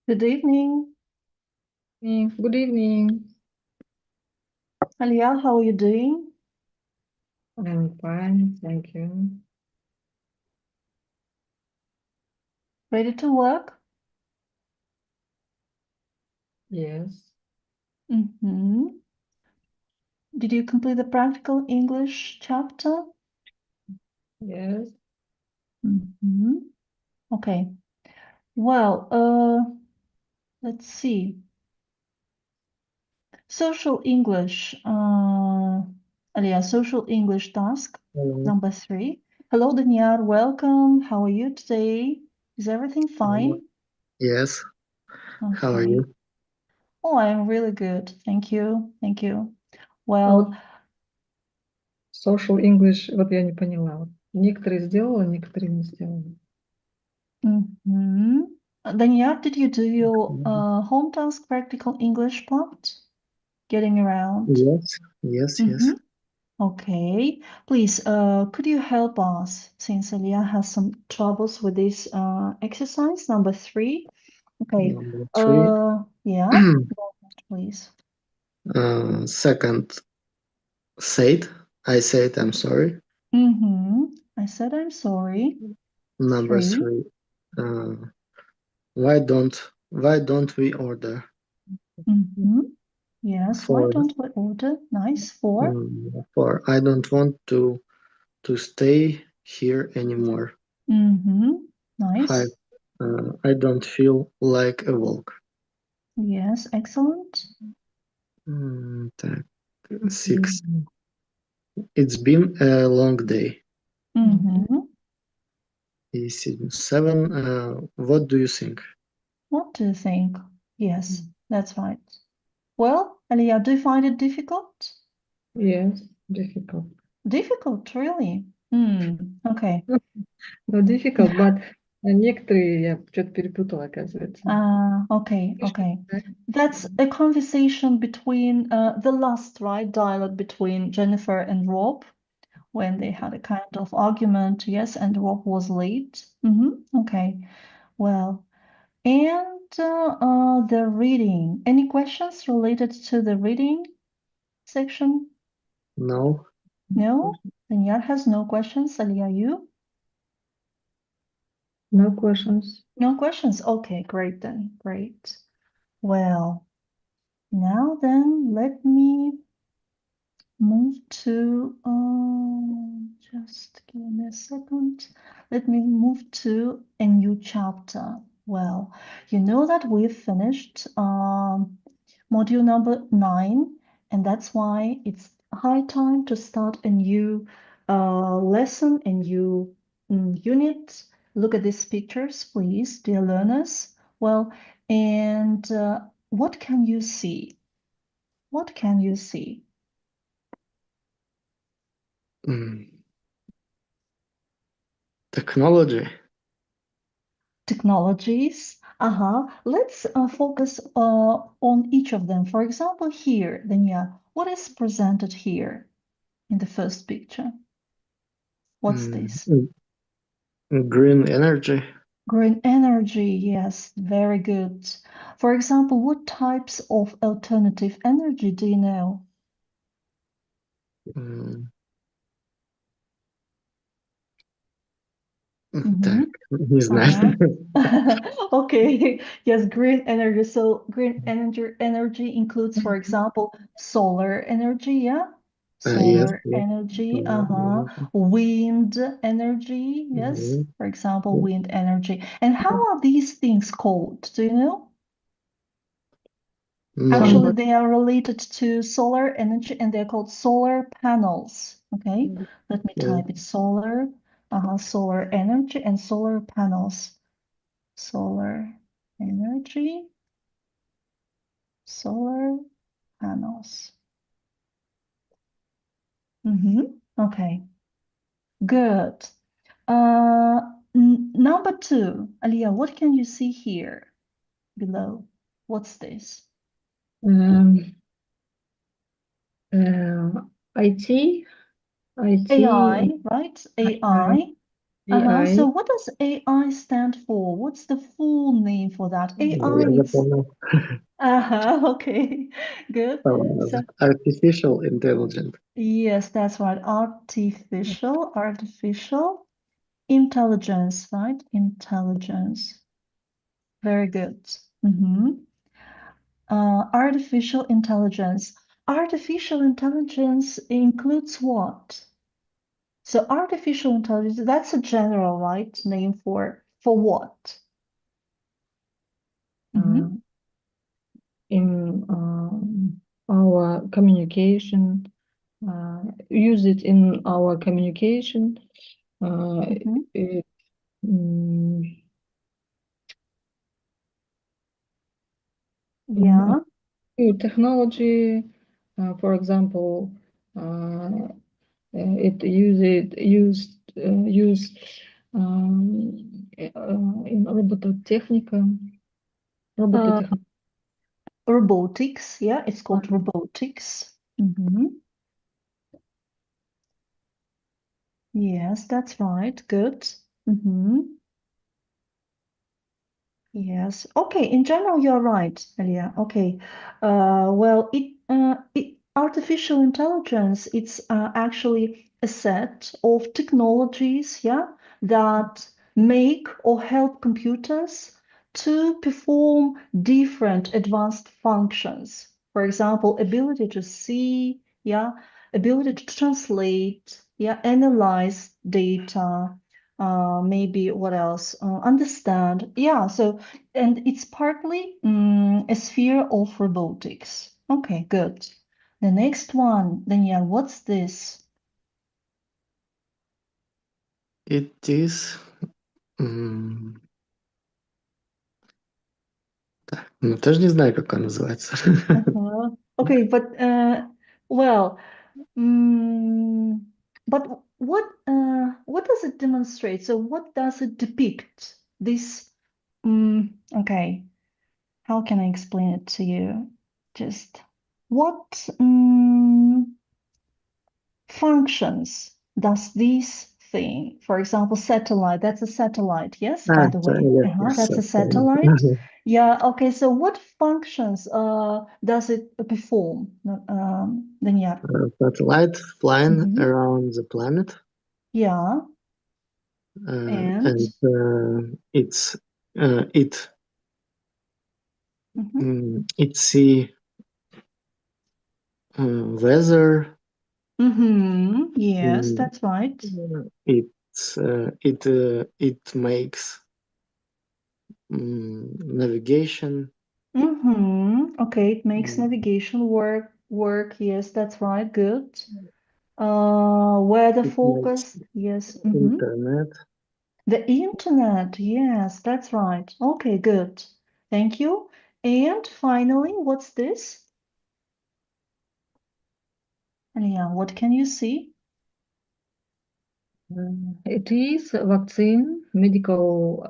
Good evening. Good evening. Alia, how are you doing? I'm fine, thank you. Ready to work? Yes, Mm-hmm. Did you complete the practical English chapter? yes. Mm-hmm. Okay. Well, let's see. Social English. Alia, social English task Hello. number 3. Hello, Daniel. Welcome. How are you today? Is everything Hello. fine? Yes, how are Okay. you? Oh, I'm really good. Thank you. Thank you. А Well, вот social English, вот я не поняла. Вот некоторые сделала, некоторые не сделали. mm-hmm. Daniel, did you do your home task practical English part? Getting around. Yes, yes, Mm-hmm. yes. Okay. Please, could you help us since Elia has some troubles with this exercise number 3? Okay. Number three. Yeah. Go ahead, please. Second, said. I said I'm sorry. Mm-hmm. I said I'm sorry. Number 3. three. Uh, why don't we order? Mm-hmm. Yes. Why Four. don't we order? Nice. 4. Four. I don't want to stay here anymore. Mm-hmm. Five. Nice. I don't feel like a walk. Yes. Excellent. Так. Six. It's been a long day. Mm-hmm. Seven. What do you think? What do you think? Yes, that's right. Well, Elia, do you find it difficult? Yes, difficult. Difficult, really? Okay. No, difficult, but некоторые я что-то перепутала, оказывается. Okay. That's a conversation between the last, right, dialogue between Jennifer and Rob when they had a kind of argument, yes, and Rob was late. Okay. Well, and the reading. Any questions related to the reading section? No. No? Daniel has no questions. Alia, you? No questions. No questions. Okay, great then. Great. Well, now then, let me move to, just give me a second. Let me move to a new chapter. Well, you know that we've finished module number 9, and that's why it's high time to start a new lesson, a new unit. Look at these pictures, please, dear learners. Well, and what can you see? What can you see? Mm, Technology. Technologies. Let's focus on each of them. For example, here, Dania, what is presented here in the first picture? What's Mm, this? Green energy. Green energy, yes, very good. For example, what types of alternative energy do you know? Mm, Mhm. Так, не знаю. Uh-huh. Okay, yes, green energy. So green energy includes, for example, solar energy, yeah? Yes, Solar yes. energy, Mm, wind energy, yes, mm, for example, wind energy. And how are these things called? Do you know? Actually, No. Somebody. they are related to solar energy and they're called solar panels. Okay, let me Yeah. type it solar, solar energy and solar panels. Solar energy, solar panels. Okay, good. Number 2, Aliyah, what can you see here below? What's this? Um, IT, IT, AI, right? I, AI. AI. So what does AI stand for? What's the full name for that? AI, Я it's запомнил. okay, good. So Artificial intelligence. yes, that's right. Artificial intelligence, right? Intelligence. Very good. Artificial intelligence. Artificial intelligence includes what? So artificial intelligence, that's a general, right, name for what? uh, in our communication, use it in our communication. It, mm, in Yeah. new technology, for example, it used in Uh, robototechnica. robotics, yeah, it's called robotics. Yes, that's right. Good. Yes. Okay. In general, you're right, Elia. Okay. Well, artificial intelligence, it's actually a set of technologies, yeah, that make or help computers to perform different advanced functions. For example, ability to see, yeah, ability to translate, yeah, analyze data, maybe what else? Understand. Yeah, so and it's partly a sphere of robotics. Okay, good. The next one, Danielle, what's this? It is... Ну, тоже не знаю, как он называется. Okay, but well, mm, but what does it demonstrate? So what does it depict? This, okay, how can I explain it to you? Just what functions does this thing, for example, satellite, that's a satellite, yes, by the way. Yes, yes, That's a yes. satellite. Yeah, okay, so what functions does it perform? Then yeah. Satellite flying Mhm. around the planet, Yeah, and and it's it mhm. it see weather. Yes, mm, that's right. it makes navigation. Okay, it makes mm, navigation work. Yes, that's right. Good. Weather it makes focus. Yes. internet. The internet, yes, that's right. Okay, good. Thank you. And finally, what's this? Yeah, what can you see? It is a vaccine, medical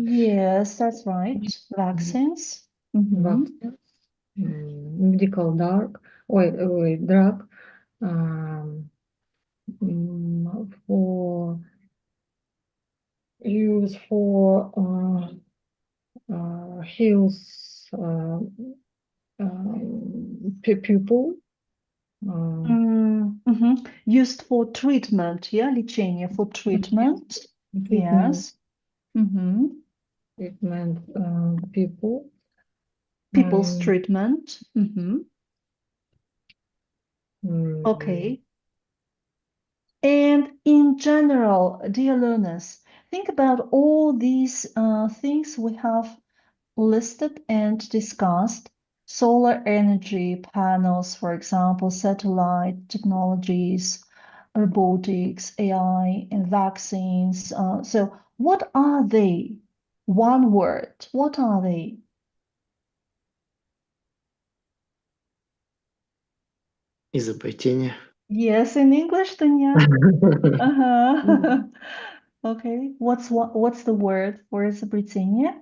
Yes, that's right. Vaccines. vaccine, medical drug um, for use for heals people. Used for treatment, yeah, лечение for treatment. Treatment, Yes. Mm-hmm. treatment people. People's Um, treatment. mm, Okay. And in general, dear learners, think about all these things we have listed and discussed. Solar energy panels, for example, satellite technologies, robotics, AI, and vaccines. So, what are they? One word. What are they? Изобретение. Yes, in English, Tanya. Uh-huh. Okay. What's the word for Britannia?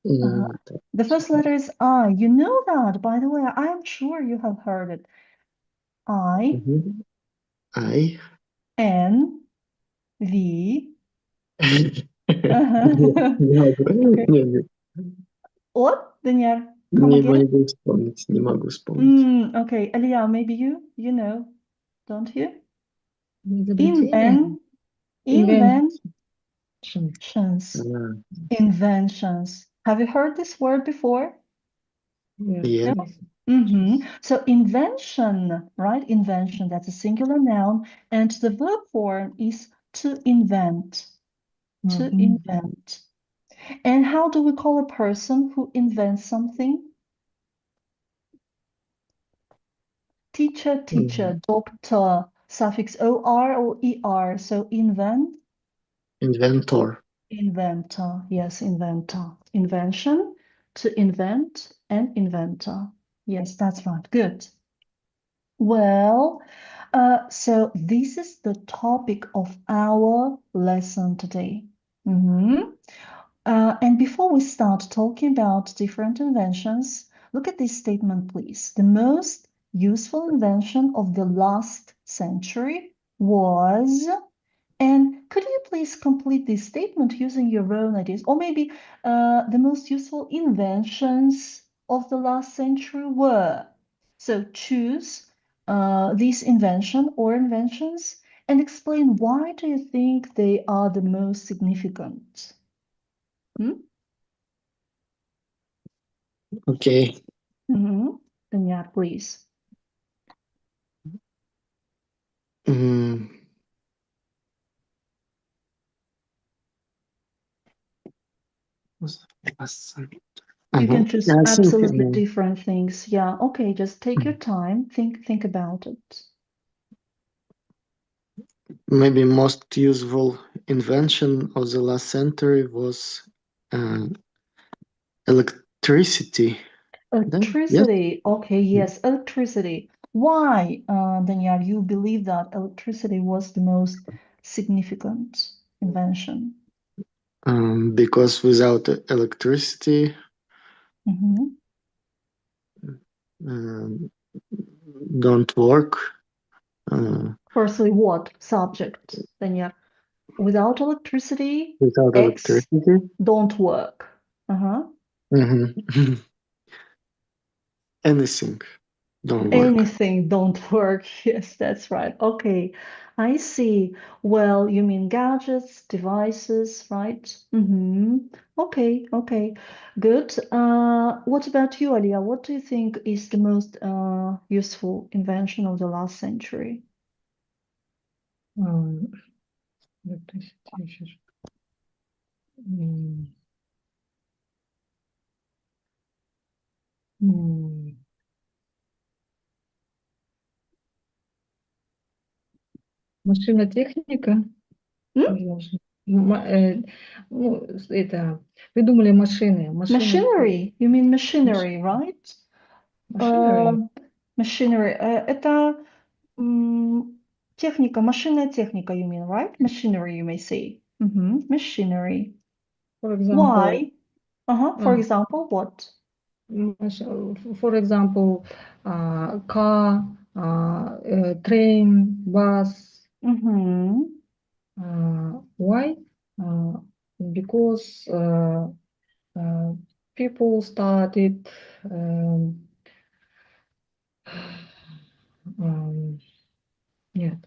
Так, The first letter is I. You know that, by the way. I'm sure you have heard it. I, I, N, V, Не могу. Okay. Не What, Daniel? Come again? могу вспомнить, не могу вспомнить. Okay, Aliyah, maybe you know, don't you? Изобретение. Inventions. Invention. Inventions. Have you heard this word before? Yes, Yeah. yes. So invention, right? Invention, that's a singular noun, and the verb form is to invent. To Mhm. invent. And how do we call a person who invents something? Teacher, teacher, doctor, suffix or or er. So Inventor. inventor. Yes, inventor. Invention, to invent, and inventor. Yes, that's right. Good. Well, so this is the topic of our lesson today. And before we start talking about different inventions, look at this statement, please. The most useful invention of the last century was, and could you please complete this statement using your own ideas? Or maybe the most useful inventions of the last century were. So choose this invention or inventions and explain why do you think they are the most significant? Okay. Then yeah, please. Mm, You can choose I think absolutely different things. Yeah, okay, just take your time, think about it. maybe most useful invention of the last century was uh, electricity. Then, yes. Electricity. Okay, yes, electricity. Why, Daniel, you believe that electricity was the most significant invention? Because without electricity, Mhm. um, don't work. Uh, Firstly, what subject, Daniel? Without electricity, without X electricity, don't work. Uh-huh. mhm, anything don't work. Anything don't work. Yes, that's right. Okay, I see. Well, you mean gadgets, devices, right? Okay, okay, good. What about you, Alia? What do you think is the most useful invention of the last century? Electricity. М, м. Машина техника, Hmm? возможно. Ну, это, придумали машины, Machinery. You mean machinery, right? machinery, Machinery. Это техника, машинная техника, you mean, right? Machinery, you may say. Machinery. for example, Why? For example, what? for example, car, train, bus. Why? Because people started нет,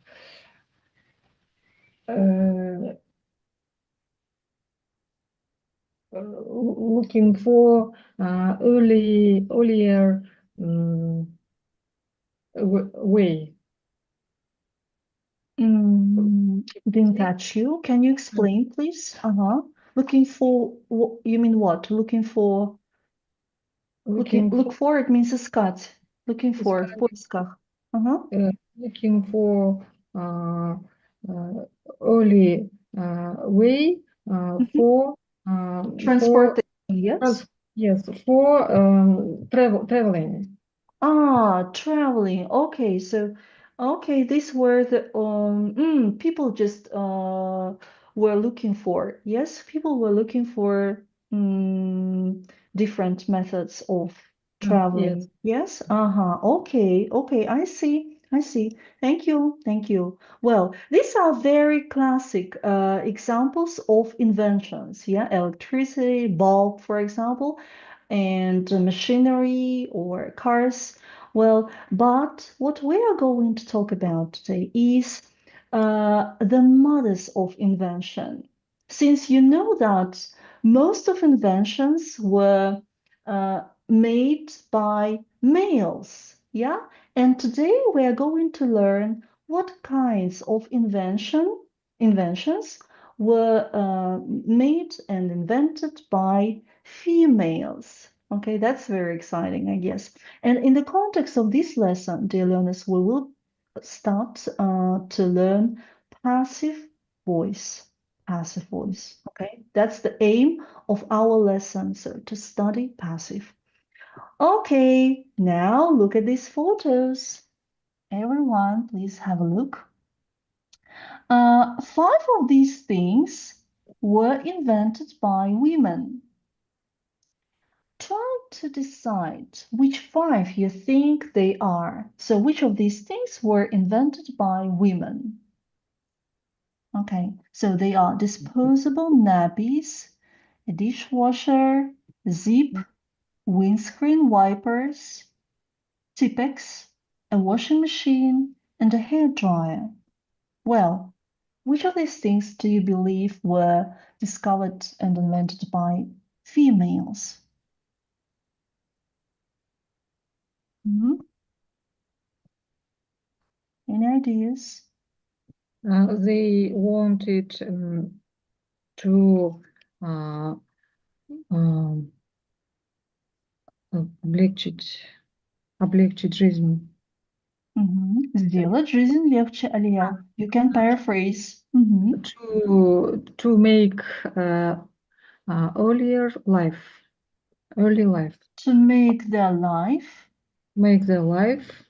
looking for earlier way. Didn't catch you. Can you explain, please? Looking for, you mean what? Looking for, Looking look for for, it means искать. Looking for, в поисках. looking for uh, uh, early way for Transportation, yes? yes for traveling. Traveling. Okay, so okay, these were the people just were looking for. Yes, people were looking for different methods of Yes. traveling. Yes. Okay, okay, I see. I see. Thank you. Thank you. Well, these are very classic examples of inventions. Yeah, electricity, bulb, for example, and machinery or cars. Well, but what we are going to talk about today is the mothers of invention. Since you know that most of inventions were made by males, yeah? And today we are going to learn what kinds of inventions were made and invented by females. Okay, that's very exciting, I guess. And in the context of this lesson, dear learners, we will start to learn passive voice. Passive voice. Okay, that's the aim of our lesson. So to study passive. Okay, now look at these photos. Everyone, please have a look. Five of these things were invented by women. Try to decide which five you think they are. So which of these things were invented by women? Okay, so they are disposable nappies, a dishwasher, zip, windscreen wipers, Tipex, a washing machine, and a hairdryer. Well, which of these things do you believe were discovered and invented by females? Mhm. Any ideas? They wanted to um, облегчить жизнь. Сделать жизнь легче, Алиел. You can paraphrase. To make early life, To make their life make their life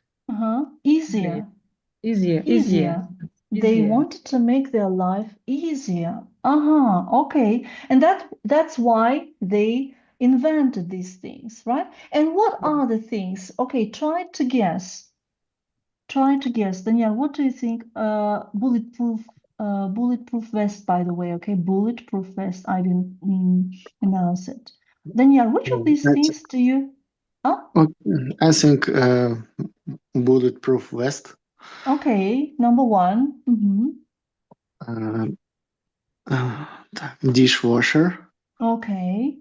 easier. easier. They wanted to make their life easier. Okay. And that's why they invented these things, right? And what are the things? Okay, try to guess. Try to guess. Danielle, what do you think? Bulletproof vest, by the way, okay? Bulletproof vest. I didn't announce it. Danielle, which of these things do you? I think bulletproof vest, Okay, number one. dishwasher, Okay,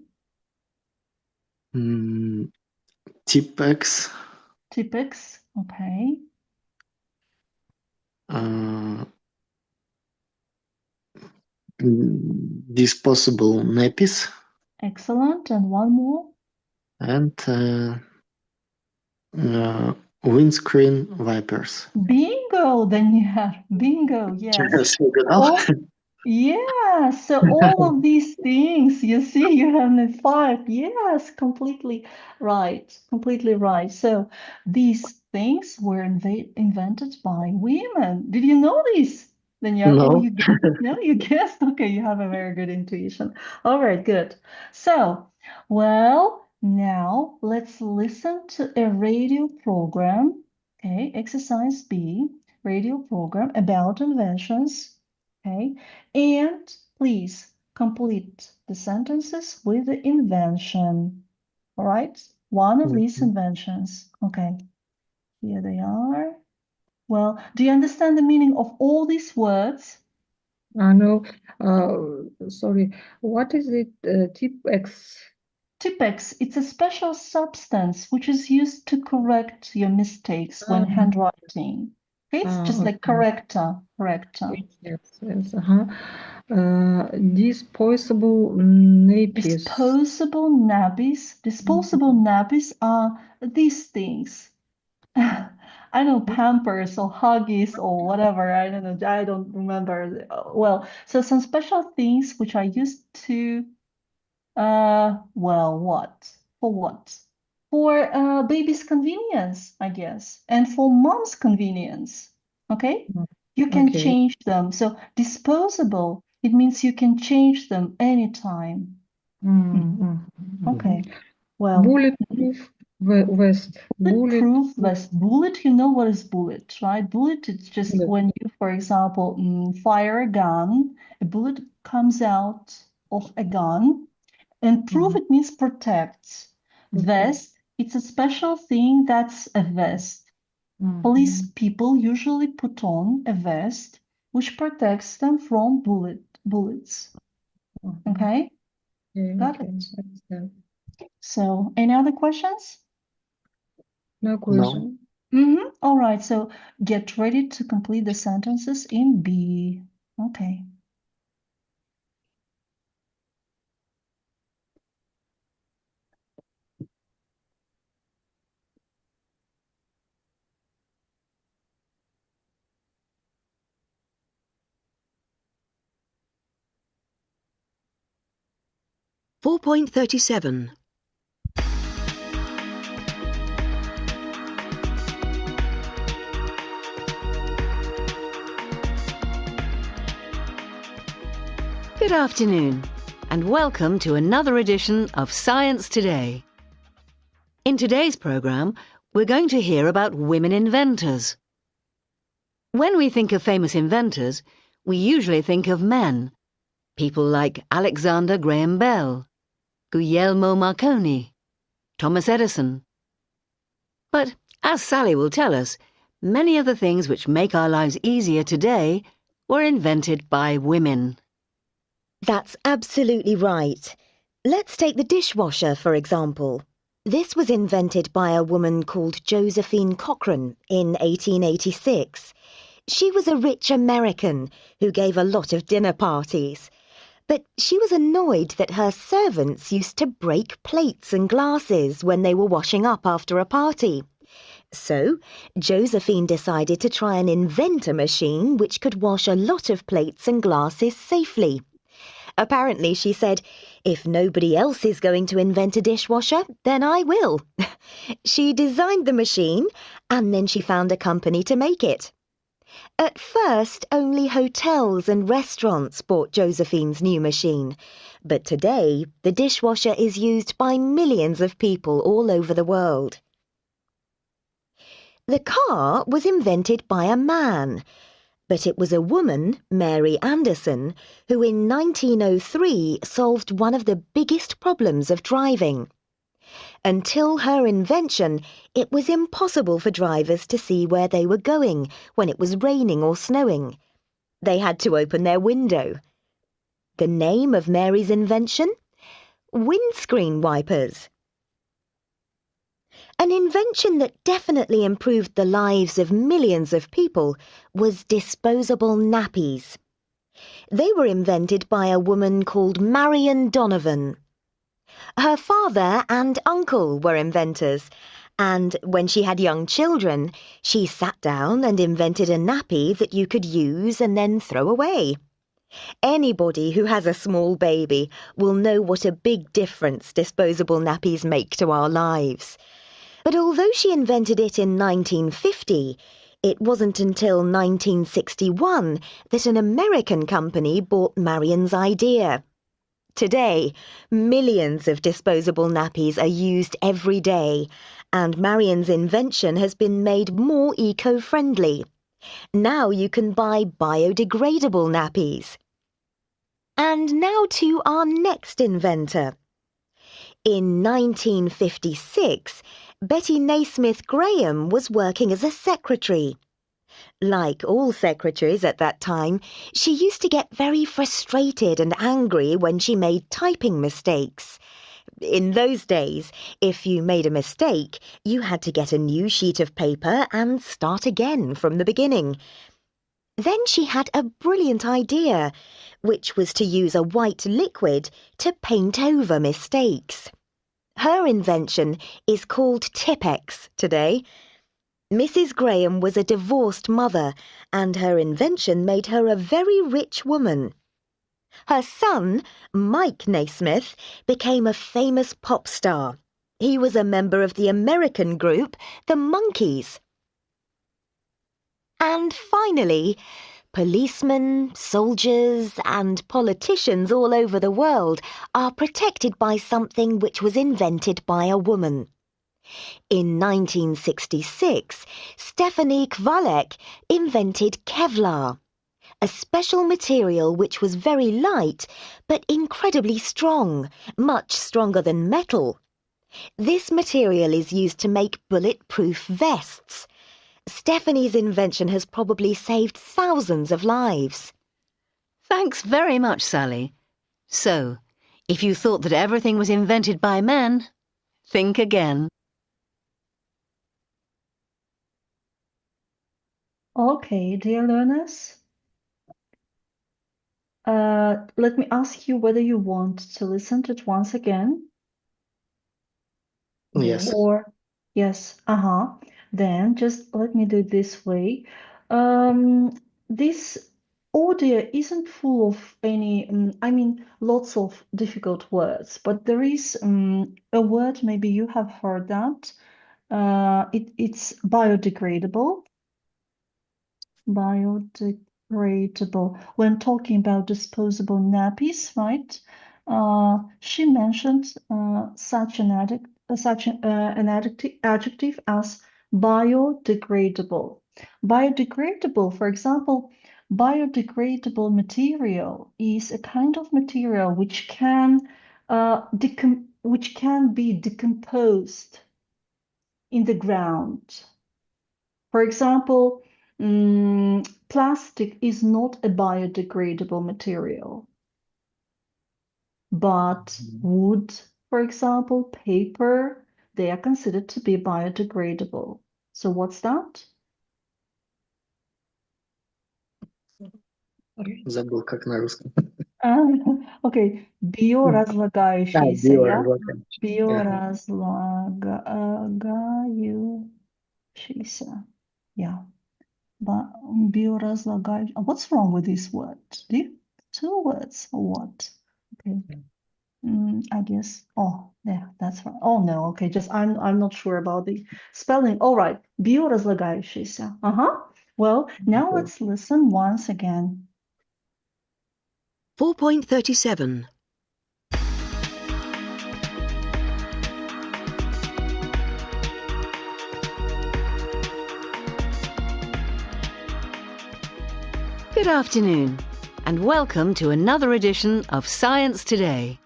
Tipex, Tipex. Okay, disposable nappies, excellent. And one more. and windscreen wipers. Bingo, Danielle. Bingo, yes. Yes, good enough. Oh, yeah. So all of these things, you see, you have the five. Yes, completely right. Completely right. So these things were invented by women. Did you know this, Danielle? Oh, No. you no, you guessed. Okay, you have a very good intuition. All right, good. So, well, now let's listen to a radio program. Okay, exercise B, radio program about inventions. Okay, and please complete the sentences with the invention. All right, one of these inventions. Okay, here they are. Well, do you understand the meaning of all these words? No, sorry. What is it? Tipex. Tipex, it's a special substance which is used to correct your mistakes when Ah, handwriting. Okay, it's just like okay. corrector. Yes. Disposable nappies. Disposable nappies are these things. I know Pampers or Huggies or whatever. I don't know. I don't remember. Well, so some special things which are used to, well, what? For what? For baby's convenience, I guess, and for mom's convenience. Okay? You can Okay. change them. So disposable, it means you can change them anytime. Okay. Well, Bulletproof. Vest. Bullet. Bulletproof vest. Bullet, you know what is bullet, right? Bullet, it's just Bullet. when you, for example, fire a gun, a bullet comes out of a gun, and proof, it means protects. Okay. Vest, it's a special thing that's a vest. Police people usually put on a vest which protects them from bullets. Okay? Got Okay. it. Understand. So, any other questions? No question. All right, so get ready to complete the sentences in B. Okay. Four 4.37. Good afternoon, and welcome to another edition of Science Today. In today's programme, we're going to hear about women inventors. When we think of famous inventors, we usually think of men, people like Alexander Graham Bell, Guglielmo Marconi, Thomas Edison. But, as Sally will tell us, many of the things which make our lives easier today were invented by women. That's absolutely right. Let's take the dishwasher, for example. This was invented by a woman called Josephine Cochrane in 1886. She was a rich American who gave a lot of dinner parties. But she was annoyed that her servants used to break plates and glasses when they were washing up after a party. So, Josephine decided to try and invent a machine which could wash a lot of plates and glasses safely. Apparently, she said, "If nobody else is going to invent a dishwasher, then I will." She designed the machine, and then she found a company to make it. At first, only hotels and restaurants bought Josephine's new machine. But today, the dishwasher is used by millions of people all over the world. The car was invented by a man. But it was a woman, Mary Anderson, who in 1903 solved one of the biggest problems of driving. Until her invention, it was impossible for drivers to see where they were going when it was raining or snowing. They had to open their window. The name of Mary's invention? Windscreen wipers. An invention that definitely improved the lives of millions of people was disposable nappies. They were invented by a woman called Marion Donovan. Her father and uncle were inventors, and when she had young children, she sat down and invented a nappy that you could use and then throw away. Anybody who has a small baby will know what a big difference disposable nappies make to our lives. But although she invented it in 1950, it wasn't until 1961 that an American company bought Marion's idea. Today, millions of disposable nappies are used every day, and Marion's invention has been made more eco-friendly. Now you can buy biodegradable nappies. And now to our next inventor. In 1956, Betty Naismith Graham was working as a secretary. Like all secretaries at that time, she used to get very frustrated and angry when she made typing mistakes. In those days, if you made a mistake, you had to get a new sheet of paper and start again from the beginning. Then she had a brilliant idea, which was to use a white liquid to paint over mistakes. Her invention is called Tipp-Ex today. Mrs. Graham was a divorced mother, and her invention made her a very rich woman. Her son, Mike Naismith, became a famous pop star. He was a member of the American group, the Monkees. And finally, policemen, soldiers, and politicians all over the world are protected by something which was invented by a woman. In 1966, Stephanie Kwalek invented Kevlar, a special material which was very light but incredibly strong, much stronger than metal. This material is used to make bulletproof vests. Stephanie's invention has probably saved thousands of lives. Thanks very much, Sally. So, if you thought that everything was invented by men, think again. Okay, dear learners. Let me ask you whether you want to listen to it once again. Yes. Or, yes, Then just let me do it this way. This audio isn't full of any, lots of difficult words, but there is a word, maybe you have heard that. It's biodegradable. Biodegradable. When talking about disposable nappies, right? She mentioned such an adjective as biodegradable. Biodegradable, for example, biodegradable material is a kind of material which can be decomposed in the ground. For example, plastic is not a biodegradable material, but wood, for example, paper, they are considered to be biodegradable. So what's that? Забыл, как на русском. Окей, биоразлагающийся, я? Биоразлагающийся. Биоразлагающийся, yeah. Biorazлагающий. What's wrong with this word? Two words or what? Okay. I guess. Oh, yeah, that's right. Oh no, okay. Just I'm not sure about the spelling. All right. Biorazлагающийся. Well, now Okay. let's listen once again. 4.37. Good afternoon, and welcome to another edition of Science Today.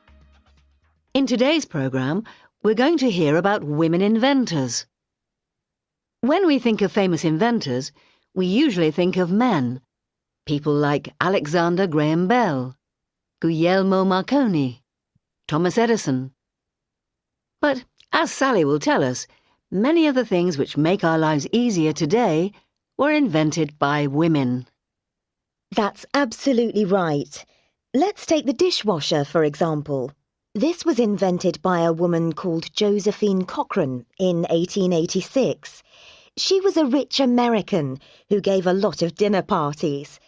In today's programme, we're going to hear about women inventors. When we think of famous inventors, we usually think of men, people like Alexander Graham Bell, Guglielmo Marconi, Thomas Edison. But, as Sally will tell us, many of the things which make our lives easier today were invented by women. That's absolutely right. Let's take the dishwasher, for example. This was invented by a woman called Josephine Cochrane in 1886. She was a rich American who gave a lot of dinner parties.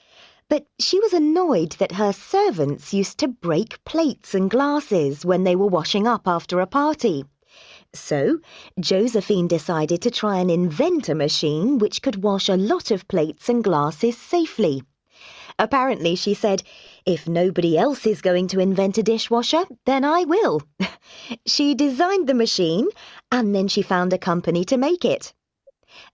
But she was annoyed that her servants used to break plates and glasses when they were washing up after a party. So, Josephine decided to try and invent a machine which could wash a lot of plates and glasses safely. Apparently, she said, "If nobody else is going to invent a dishwasher, then I will." She designed the machine, and then she found a company to make it.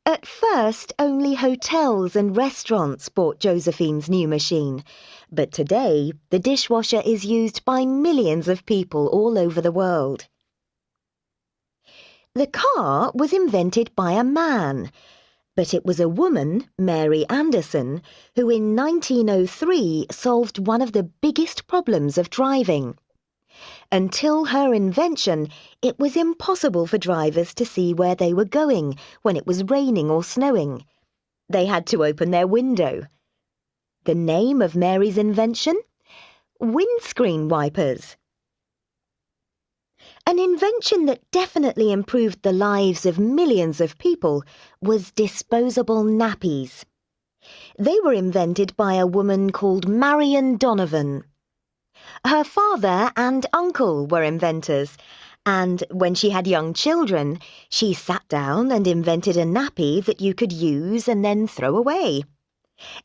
At first, only hotels and restaurants bought Josephine's new machine, but today the dishwasher is used by millions of people all over the world. The car was invented by a man, but it was a woman, Mary Anderson, who in 1903 solved one of the biggest problems of driving. Until her invention, it was impossible for drivers to see where they were going when it was raining or snowing. They had to open their window. The name of Mary's invention? Windscreen wipers. An invention that definitely improved the lives of millions of people was disposable nappies. They were invented by a woman called Marion Donovan. Her father and uncle were inventors, and when she had young children, she sat down and invented a nappy that you could use and then throw away.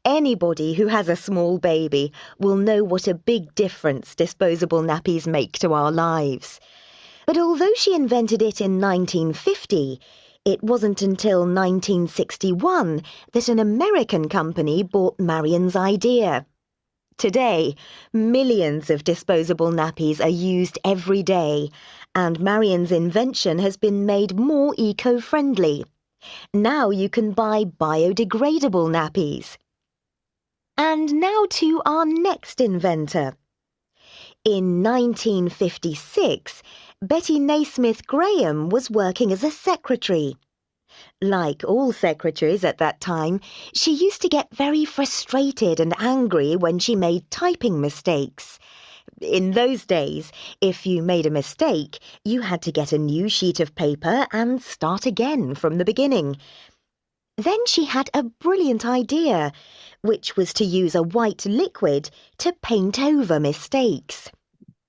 Anybody who has a small baby will know what a big difference disposable nappies make to our lives. But although she invented it in 1950, it wasn't until 1961 that an American company bought Marion's idea. Today, millions of disposable nappies are used every day, and Marion's invention has been made more eco-friendly. Now you can buy biodegradable nappies. And now to our next inventor. In 1956, Betty Naismith Graham was working as a secretary. Like all secretaries at that time, she used to get very frustrated and angry when she made typing mistakes. In those days, if you made a mistake, you had to get a new sheet of paper and start again from the beginning. Then she had a brilliant idea, which was to use a white liquid to paint over mistakes.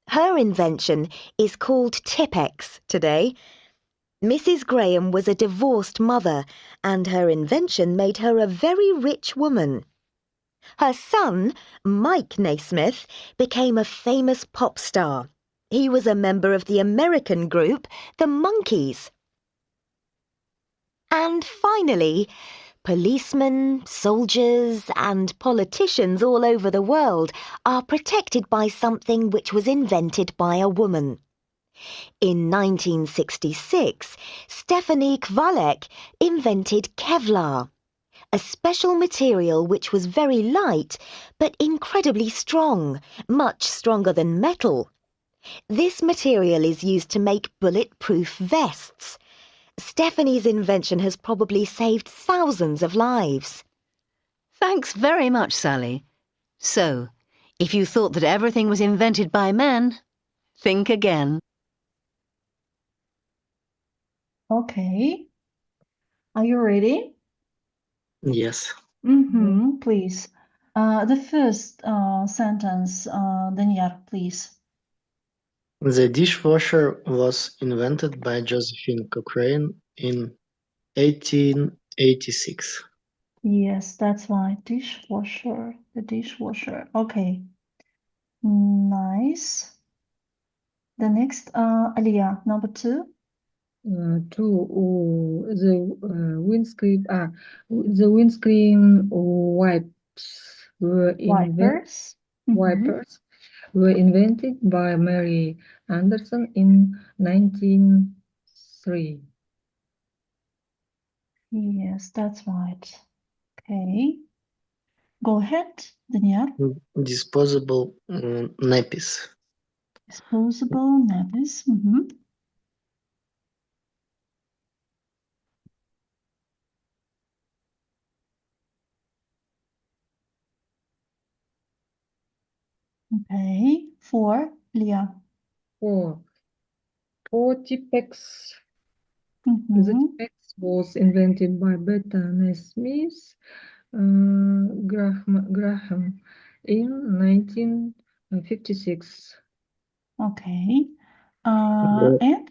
Her invention is called Tipp-Ex today. Mrs. Graham was a divorced mother, and her invention made her a very rich woman. Her son, Mike Naismith, became a famous pop star. He was a member of the American group, the Monkees. And finally, policemen, soldiers, and politicians all over the world are protected by something which was invented by a woman. In 1966, Stephanie Kwalek invented Kevlar, a special material which was very light but incredibly strong, much stronger than metal. This material is used to make bulletproof vests. Stephanie's invention has probably saved thousands of lives. Thanks very much, Sally. So, if you thought that everything was invented by men, think again. Okay. Are you ready? Yes. Please. The first sentence, Daniel, please. The dishwasher was invented by Josephine Cochrane in 1886. Yes, that's right. Dishwasher. The dishwasher. Okay. Nice. The next, Aliyah, number 2. The windscreen wipes were Wipers. wipers were invented by Mary Anderson in 1903. Yes, that's right. Okay. Go ahead, Daniel. Disposable nappies. Disposable nappies. Okay. 4, Leah. For Tipp-Ex, the Mhm. Tipp-Ex was invented by Betty Naismith Graham in 1956. Okay. The,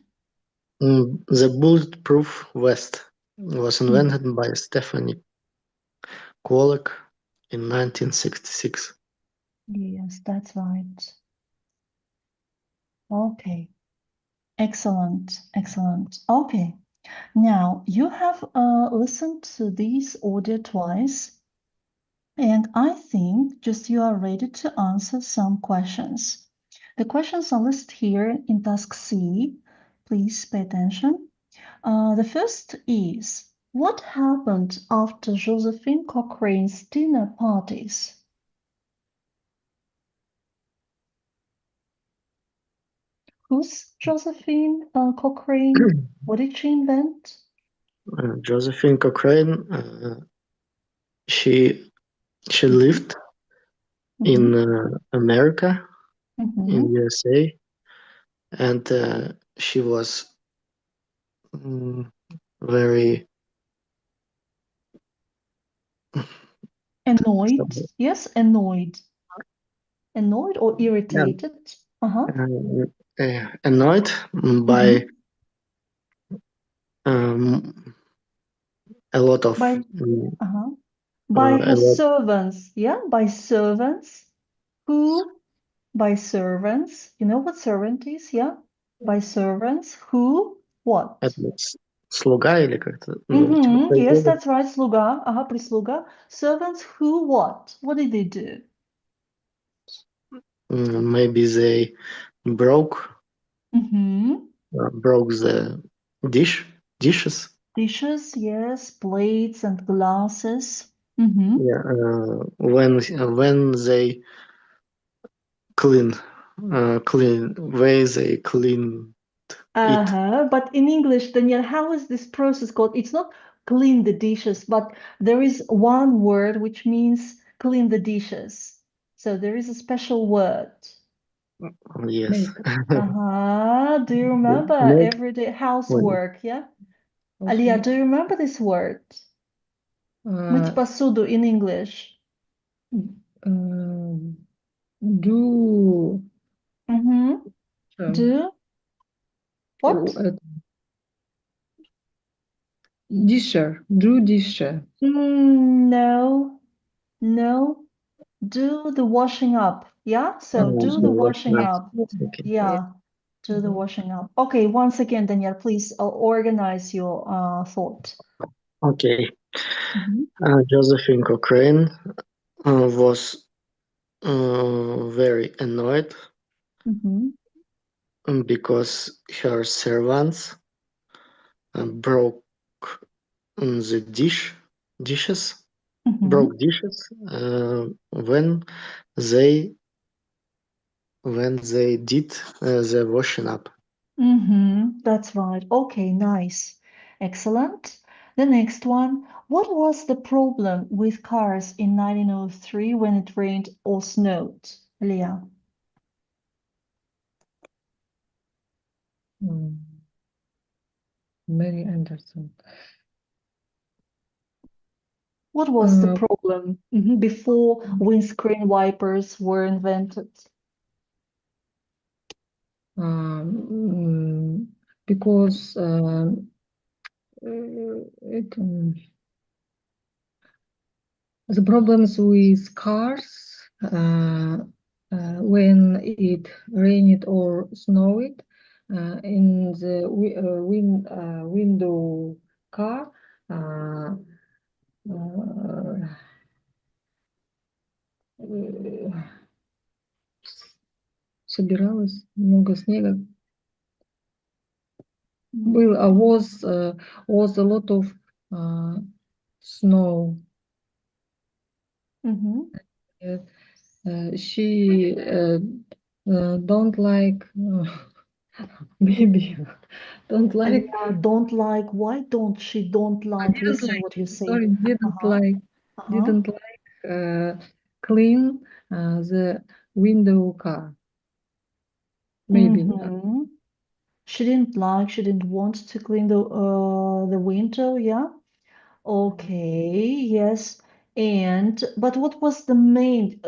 And the bulletproof vest was invented by Stephanie Kwolek in 1966. yes, that's right. Okay. Excellent. Excellent. Okay. Now you have listened to this audio twice, and I think just you are ready to answer some questions. The questions are listed here in task C. Please pay attention. The first is, what happened after Josephine Cochrane's dinner parties? Who's Josephine Cochrane? What did she invent? Josephine Cochrane, she lived in America, in Mhm. USA, and she was very Annoyed. Yes, annoyed. Annoyed or yeah, irritated? annoyed by a lot of By by her a lot. servants. Yeah, by servants. Who? By servants. You know what servant is? Yeah. by servants who what? Это слуга или как-то, ну, типа Yes, производит. that's right, слуга. Ага, прислуга. Servants who what? What did they do? Maybe they broke broke the dishes. Dishes, yes, plates and glasses. Yeah, when they clean, where they clean it. But in English, Daniel, how is this process called? It's not clean the dishes, but there is one word which means clean the dishes. So there is a special word. Yes. Do you remember Make, everyday when, housework? Yeah? Alia, Also, do you remember this word? Мыть uh, посуду in English. do Do what? disher. No, no. Do the washing up. Yeah, so do the the washing washing up. up. Okay. Yeah. Yeah, do the Mhm. washing up. Okay, once again, Daniel, please organize your thought. Okay. Mhm. Josephine Cochrane was very annoyed Mhm. because her servants broke the dishes, Mhm. broke dishes when they did the washing up. That's right. Okay, nice. Excellent. The next one. What was the problem with cars in 1903 when it rained or snowed? Leah, Mm. Mary Anderson. what was the Uh, problem before windscreen wipers were invented? because it, the problems with cars when it rained or snowed in the window car собиралось много снега. Was a lot of snow. She don't like maybe don't like Don't like. Why don't she don't like? didn't Listen like what you say. sorry Uh-huh. Uh-huh. didn't like clean the window car maybe She didn't want to clean the window, yeah? Okay, yes. And but what was the main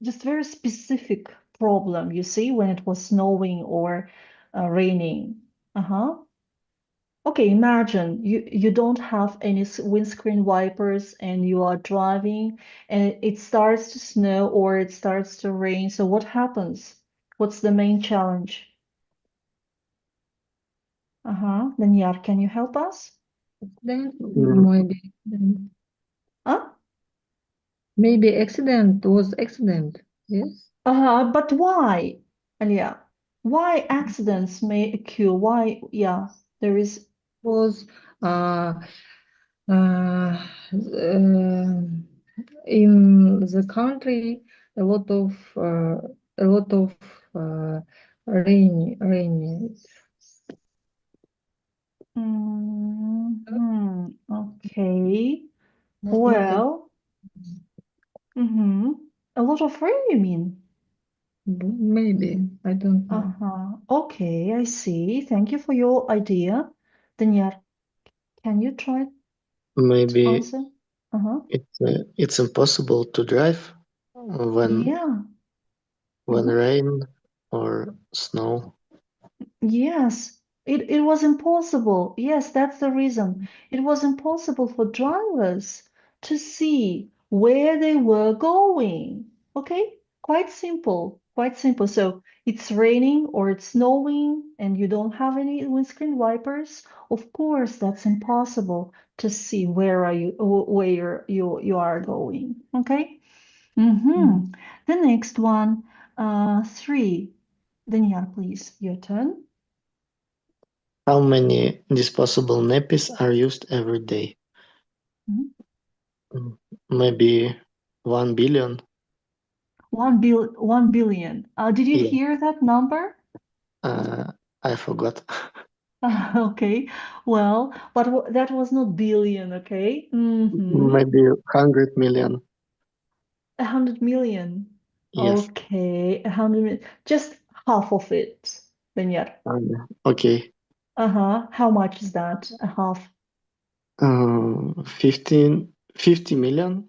just very specific problem, you see, when it was snowing or raining? Uh-huh. Okay, imagine you don't have any windscreen wipers and you are driving and it starts to snow or it starts to rain. So what happens? What's the main challenge? Daniel, can you help us? then Mm, Huh? maybe accident was accident yes But why? Alia, why accidents may occur? Why? Yeah, there is. was uh, uh, in the country a lot of rainy Okay. много Well, mm-hmm. A lot of rain, you mean? maybe I don't know Okay, I see. Thank you for your idea. Daniel, can you try to maybe answer? Uh-huh. it's impossible to drive when Yeah. Uh-huh. rain or snow. Yes, it was impossible. Yes, that's the reason. It was impossible for drivers to see where they were going. Okay, quite simple. Quite simple. So it's raining or it's snowing and you don't have any windscreen wipers. Of course, that's impossible to see where you are going. Okay. The next one, 3. Daniel, please, your turn. How many disposable nappies are used every day? Mhm. Mm, Maybe 1 billion? 1 billion. Did you Yeah, hear that number? I forgot. Okay. Well, but that was not billion, okay? Maybe 100 million. 100 million. Yes. Okay, 100 million. Just half of it, Daniel. Okay. How much is that? A half. 50 million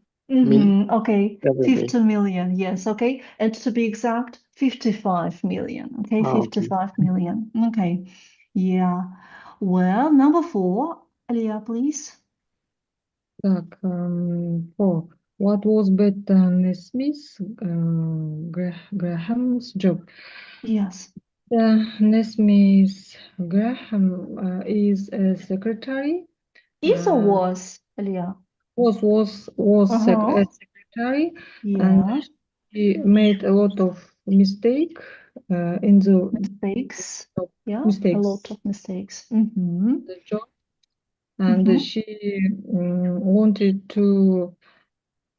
Okay, every day. 50 million. Yes, okay. And to be exact, 55 million. Okay, Okay. 55 million. Okay. Yeah. Well, number 4, Alia, please. Так, 4. What was better Nesmith's Graham's job? Yes. Nesmith Graham is a secretary. Is or Uh, was, Alia? a Uh-huh. secretary, and Yeah. she made a lot of mistake in the Mistakes. Yeah, a lot mistakes of mistakes. Mm-hmm. the job, and Mm-hmm. she wanted to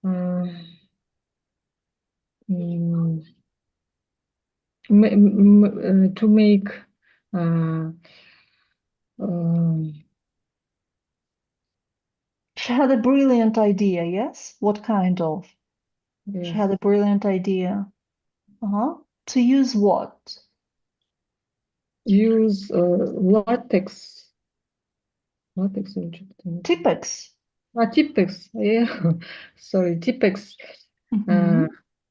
uh, mm, to make uh, um, She had a brilliant idea, yes? What kind of? She yes, had a brilliant idea. Uh-huh. To use what? use latex Tipex. Tipex, yeah, sorry, Tipex. Mm-hmm.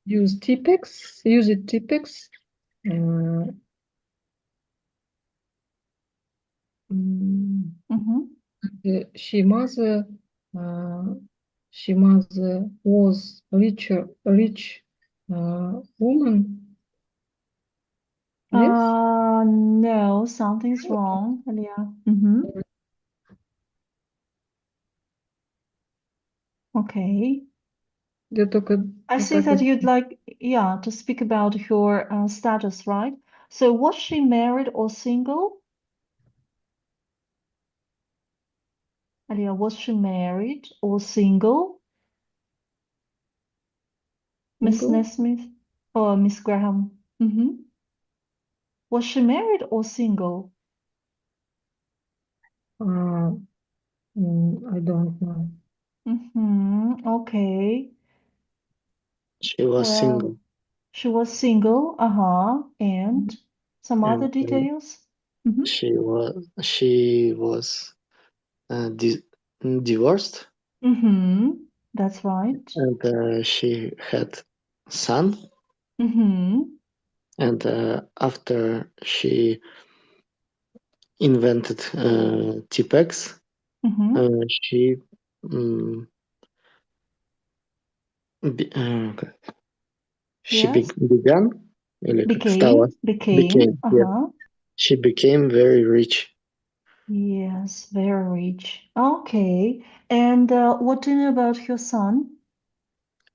Use it Tipex. Uh, mm, Mm-hmm. she mother, uh, she mother was rich woman. Yes, No, something's wrong, Alia. Mm-hmm. Okay. я только I see так и that you'd like, yeah, to speak about your status, right? So was she married or single? Alia, was she married or single? Miss single. Nesmith or Miss Graham? Mm-hmm. Was she married or single? Uh, I don't know. Mm-hmm. Okay. She was Well, single, she was single, and some other and details? Mm-hmm. she was divorced, Mm-hmm. That's right. and she had son. Mm-hmm. And after she invented Tipex, Mm-hmm. she um, be, she Yes. began, или как стала, Became. became, yes, Uh-huh. she became very rich. Yes, very rich. Okay. And what do you know about her son?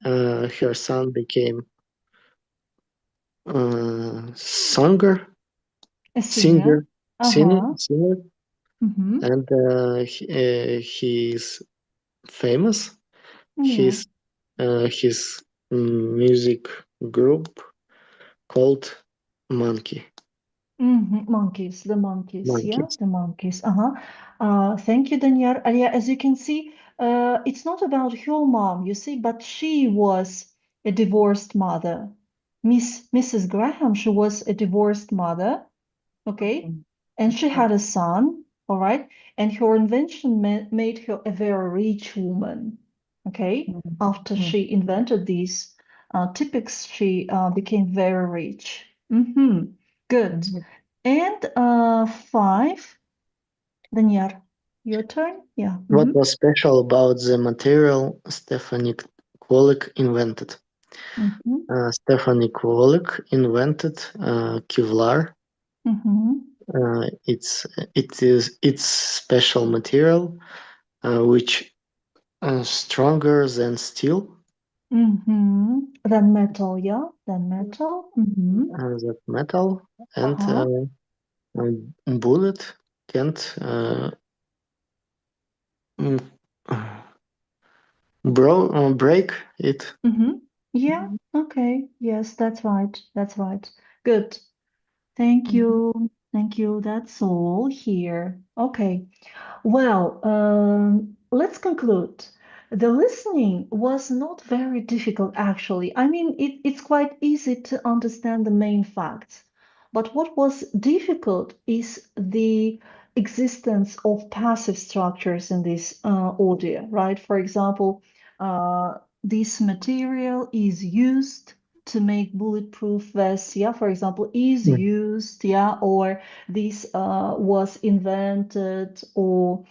Her son became singer, A singer, singer. Uh-huh. singer, Mm-hmm. and he is famous. Yeah. His music group called Monkey. Monkeys, the monkeys, yeah, Monkeys. the monkeys. Thank you, Daniel. Alia, as you can see, it's not about her mom, you see, but she was a divorced mother. Mrs. Graham, she was a divorced mother, okay, and she had a son, all right, and her invention made her a very rich woman, okay. After she invented these typics, she became very rich. Good. And 5, Danyar, your turn? Yeah. What was special about the material Stephanie Kwolek invented? Mhm. Stephanie Kwolek invented Kevlar. Mhm. It's special material which stronger than steel. Mhm. Then metal, yeah. Then metal. Mhm. That metal and Uh-huh. bullet can't mm, break it. Mhm. Yeah. Okay. Yes, that's right. That's right. Good. Thank you. Thank you. That's all here. Okay. Well, let's conclude. The listening was not very difficult, actually. I mean, it's quite easy to understand the main facts. But what was difficult is the existence of passive structures in this audio, right? For example, this material is used to make bulletproof vests, yeah, for example, is Mm. used, yeah, or this was invented, or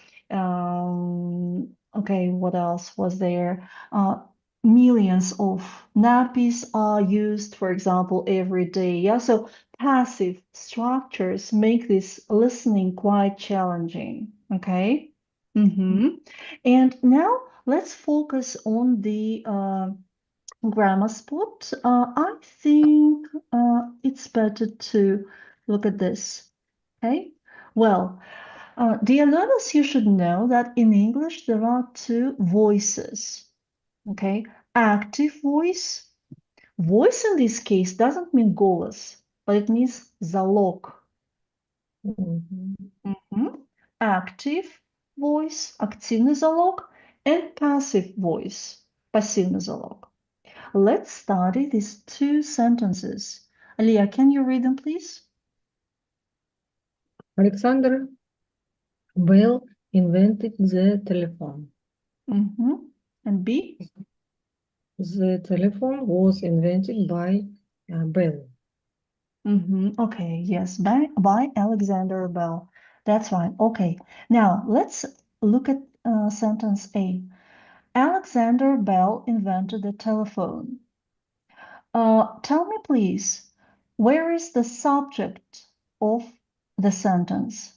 okay, what else was there? Millions of nappies are used, for example, every day. Yeah, so passive structures make this listening quite challenging. Okay. And now let's focus on the grammar spot. I think it's better to look at this. Okay. Well, dear learners, you should know that in English there are two voices. Okay. Active voice. Voice in this case doesn't mean голос, but it means залог. Active voice, активный залог, and passive voice, пассивный залог. Let's study these two sentences. Leah, can you read them, please? Alexander Bell invented the telephone. And B? The telephone was invented by Bell. Okay, yes, by Alexander Bell. That's right. Okay, now let's look at sentence A. Alexander Bell invented the telephone. Tell me, please, where is the subject of the sentence?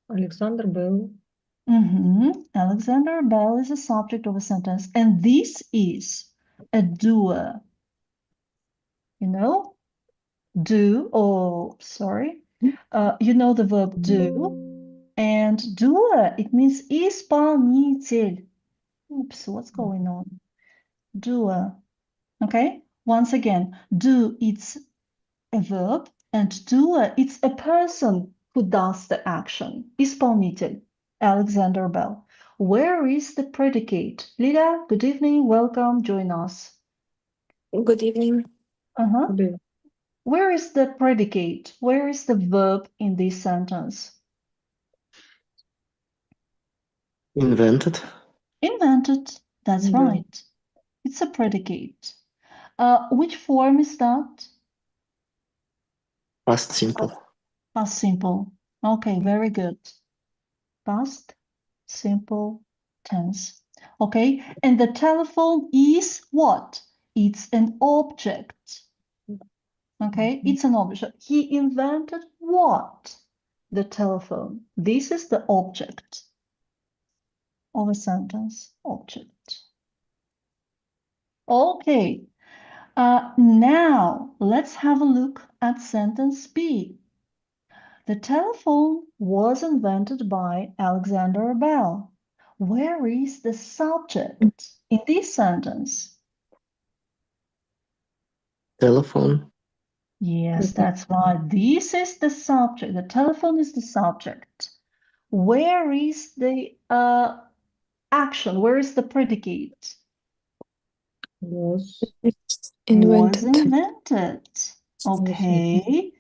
Alexander Bell. Alexander Bell is the subject of a sentence, and this is a doer. You know, do, oh, sorry. You know the verb do, and doer, it means исполнитель. Oops, what's going on? Doer. Okay, once again, do, it's a verb, and doer, it's a person who does the action. Исполнитель. Alexander Bell. Where is the predicate? Lida, good evening, welcome, join us. Good evening. Uh-huh. Today. Where is the predicate? Where is the verb in this sentence? Invented. Invented. That's right. It's a predicate. Which form is that? Past simple. Past simple. Okay, very good. Past simple tense. Okay, and the telephone is what? It's an object. Okay, it's an object. He invented what? The telephone. This is the object of a sentence. Object. Okay, now let's have a look at sentence B. The telephone was invented by Alexander Bell. Where is the subject in this sentence? Telephone. Yes, that's right. This is the subject. The telephone is the subject. Where is the action? Where is the predicate? Was Was Invented. invented. Okay.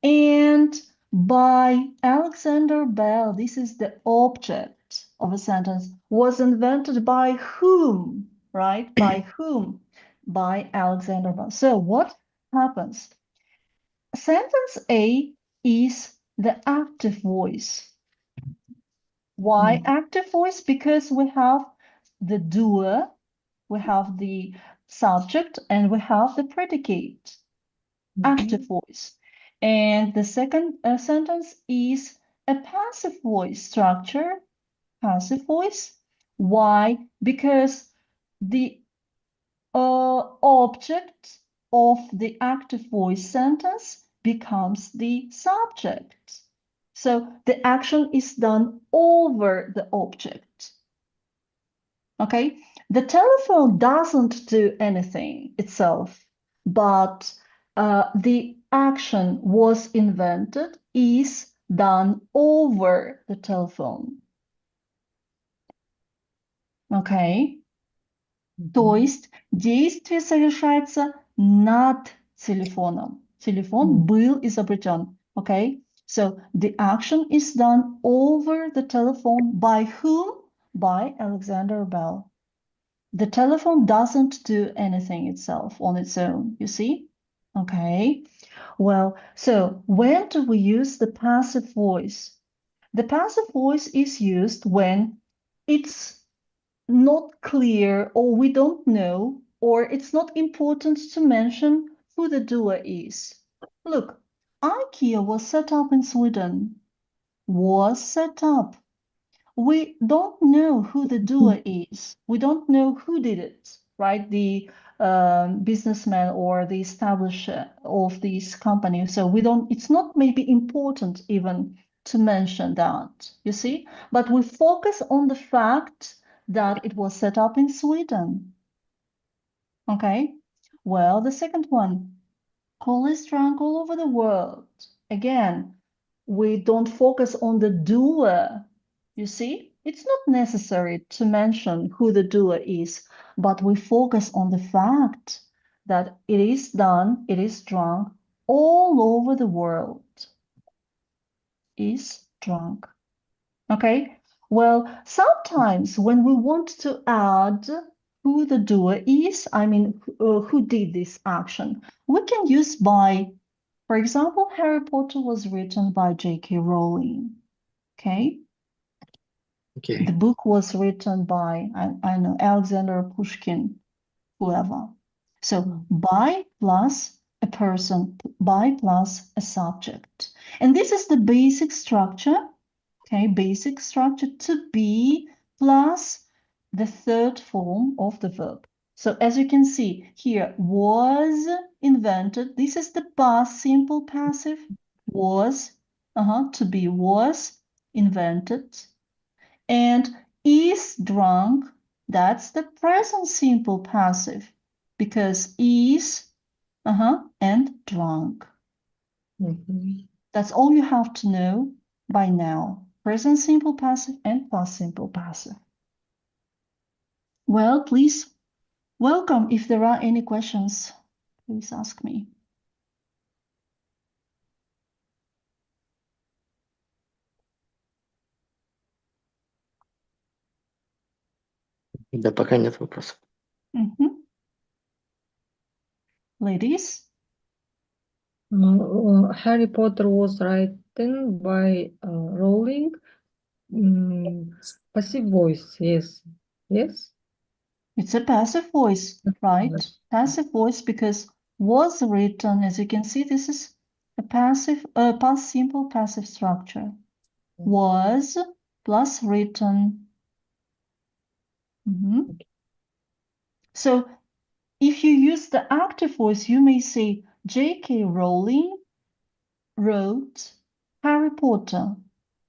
And by Alexander Bell, this is the object of a sentence, was invented by whom, right? By whom? By Alexander Bell. So what happens? Sentence A is the active voice. Why active voice? Because we have the doer, we have the subject, and we have the predicate, active voice. And the second sentence is a passive voice structure, passive voice. Why? Because the object of the active voice sentence becomes the subject. So the action is done over the object. Okay, the telephone doesn't do anything itself, but the action was invented, is done over the telephone. Okay, то есть действие совершается над телефоном. Телефон был изобретен. Okay, so the action is done over the telephone by whom? By Alexander Bell. The telephone doesn't do anything itself on its own, you see? Okay, well, so when do we use the passive voice? The passive voice is used when it's not clear or we don't know or it's not important to mention who the doer is. Look, IKEA was set up in Sweden. Was set up. We don't know who the doer is. We don't know who did it, right? The businessman or the establisher of this company. So we don't, it's not maybe important even to mention that, you see? But we focus on the fact that it was set up in Sweden. Okay, well, the second one, coal is drunk all over the world. Again, we don't focus on the doer. You see, it's not necessary to mention who the doer is, but we focus on the fact that it is done, it is drunk all over the world. Is drunk. Okay, well, sometimes when we want to add who the doer is, I mean, who did this action, we can use by, for example, Harry Potter was written by J.K. Rowling. Okay, Okay. the book was written by, I know, Alexander Pushkin, whoever. So by plus a person, by plus a subject. And this is the basic structure. Okay, basic structure to be plus the third form of the verb. So as you can see here, was invented. This is the past simple passive. Was, to be was invented. And is drunk, that's the present simple passive because is, and drunk. That's all you have to know by now. Present simple passive and past simple passive. Well, please welcome. If there are any questions, please ask me. Да, пока нет вопросов. Ladies? Harry Potter was written by Rowling. Passive voice, yes. Yes? It's a passive voice, right? Passive voice because was written, as you can see, this is a passive, past simple passive structure. Was plus written. So if you use the active voice, you may say J.K. Rowling wrote Harry Potter.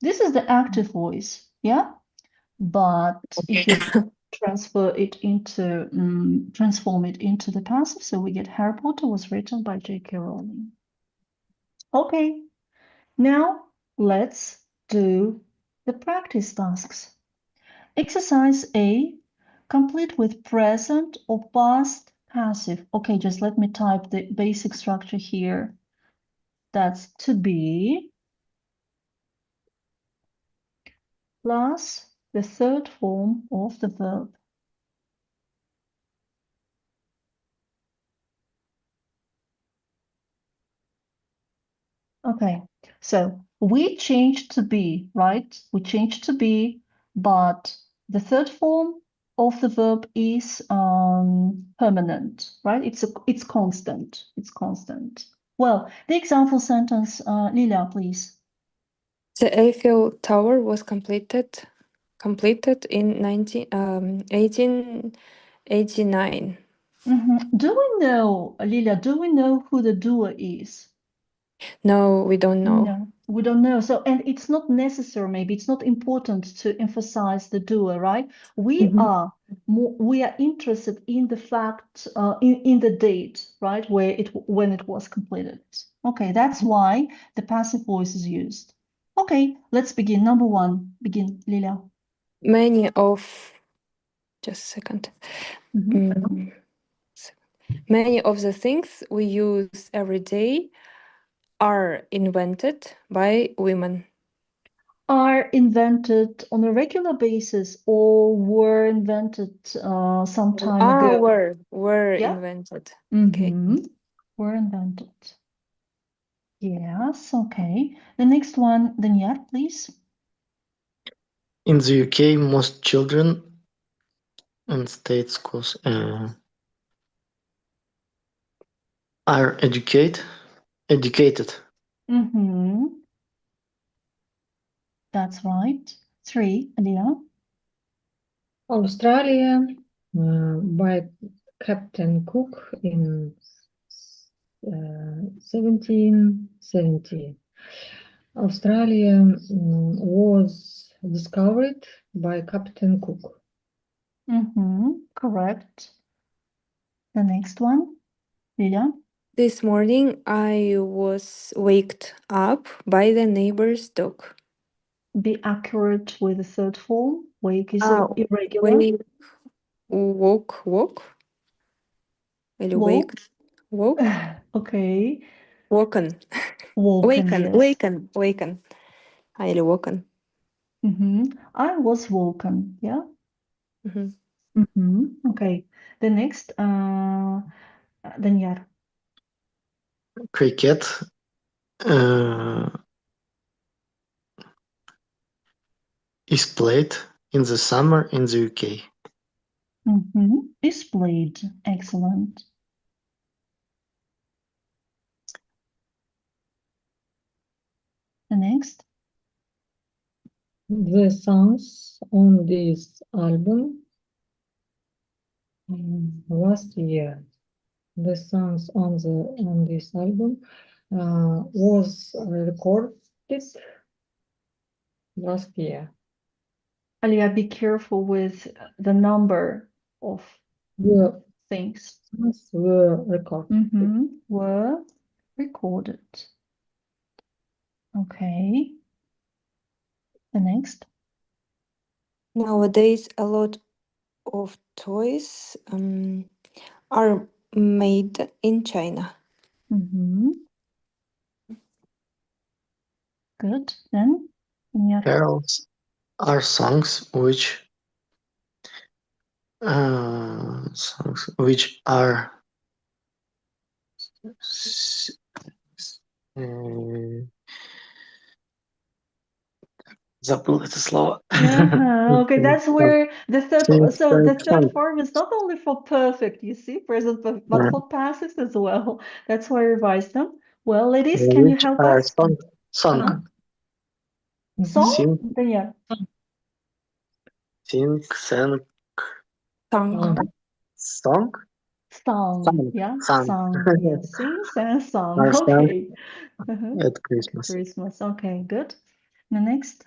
This is the active voice, yeah? But if you transform it into the passive, so we get Harry Potter was written by J.K. Rowling. Okay, now let's do the practice tasks. Exercise A, complete with present or past passive. Okay, just let me type the basic structure here. That's to be plus the third form of the verb. Okay, so we changed to be, right? We changed to be, but the third form of the verb is permanent, right? It's constant. It's constant. Well, the example sentence, Lilia, please. The Eiffel Tower was completed in 1889. Do we know, Lilia, do we know who the doer is? No, we don't know. No, we don't know. So, and it's not necessary, maybe it's not important to emphasize the doer, right? We Mhm. are we are interested in the fact, in the date, right, when it was completed. Okay, that's why the passive voice is used. Okay, let's begin. Number one, begin, Lilia. Many of just a second. Mhm. Mm, Many of the things we use every day are invented by women. Are invented on a regular basis or were invented some time ago. Were Yeah. invented. Okay. Were invented. Yes, okay. The next one, Daniel, please. In the UK, most children in state schools are educated. That's right. 3, Leah. Australia by Captain Cook in 1770. Australia was discovered by Captain Cook. Correct. The next one, Leah. This morning I was waked up by the neighbor's dog. Be accurate with the third form. Wake is irregular. Wake, woke. Или Woke. woke, Okay. woken, Woken, yes. waken. Или woken. I was woken, yeah. Mhm. Okay. The next, Daniel. Cricket is played in the summer in the UK. Is played. Excellent. The next. The songs on this album last year. The songs on this album was recorded last year. Alia, be careful with the number of The things. songs were recorded. Were recorded. Okay. The next. Nowadays, a lot of toys are made in China. Good. Then, yeah. Carols are songs which are забыл это слово. Okay, that's where the third. So the third Sing. form is not only for perfect, you see, present, but Yeah. for passive as well. That's why I revised them. Well, ladies, can you Which help are us? song. Song? Sing, Daniel. sing, sang, Song. song, Song. Yeah. sang. Song. Yes. Sing, sang, song. Are sang Okay. at Christmas. Christmas. Okay, good. The next,